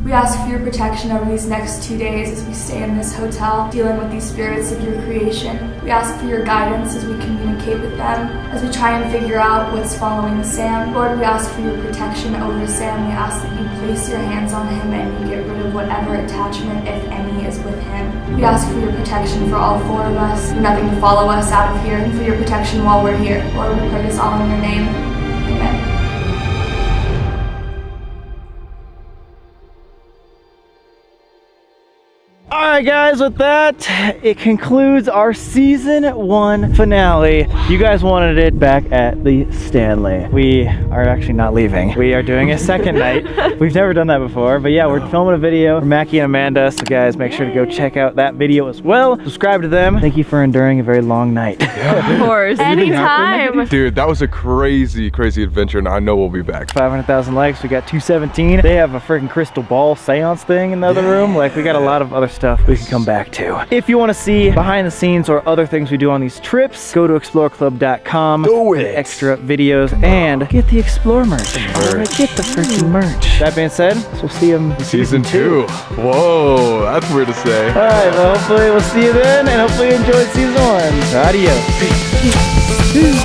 we ask for your protection over these next 2 days as we stay in this hotel, dealing with these spirits of your creation. We ask for your guidance as we communicate with them, as we try and figure out what's following Sam. Lord, we ask for your protection over Sam. We ask that you place your hands on him and you get rid of whatever attachment, if any, is with him. We ask for your protection for all 4 of us, for nothing to follow us out of here, and for your protection while we're here. Lord, we pray this all in your name. Amen. Alright guys, with that, it concludes our season 1 finale. You guys wanted it back at the Stanley. We are actually not leaving. We are doing a second night. We've never done that before, but yeah, we're filming a video for Mackie and Amanda, so guys, make sure to go check out that video as well. Subscribe to them. Thank you for enduring a very long night. Of course. Anytime. Dude, that was a crazy adventure, and I know we'll be back. 500,000 likes, we got 217. They have a freaking crystal ball seance thing in the other room. Like, we got a lot of other stuff we can come back to. If you want to see behind the scenes or other things we do on these trips, go to exploreclub.com. Do it. Extra videos and get the Explore merch. Alright, get the freaking merch. That being said, we'll see you in Season 2. Whoa, that's weird to say. Alright, well, hopefully we'll see you then, and hopefully you enjoyed season 1. Adios. Peace.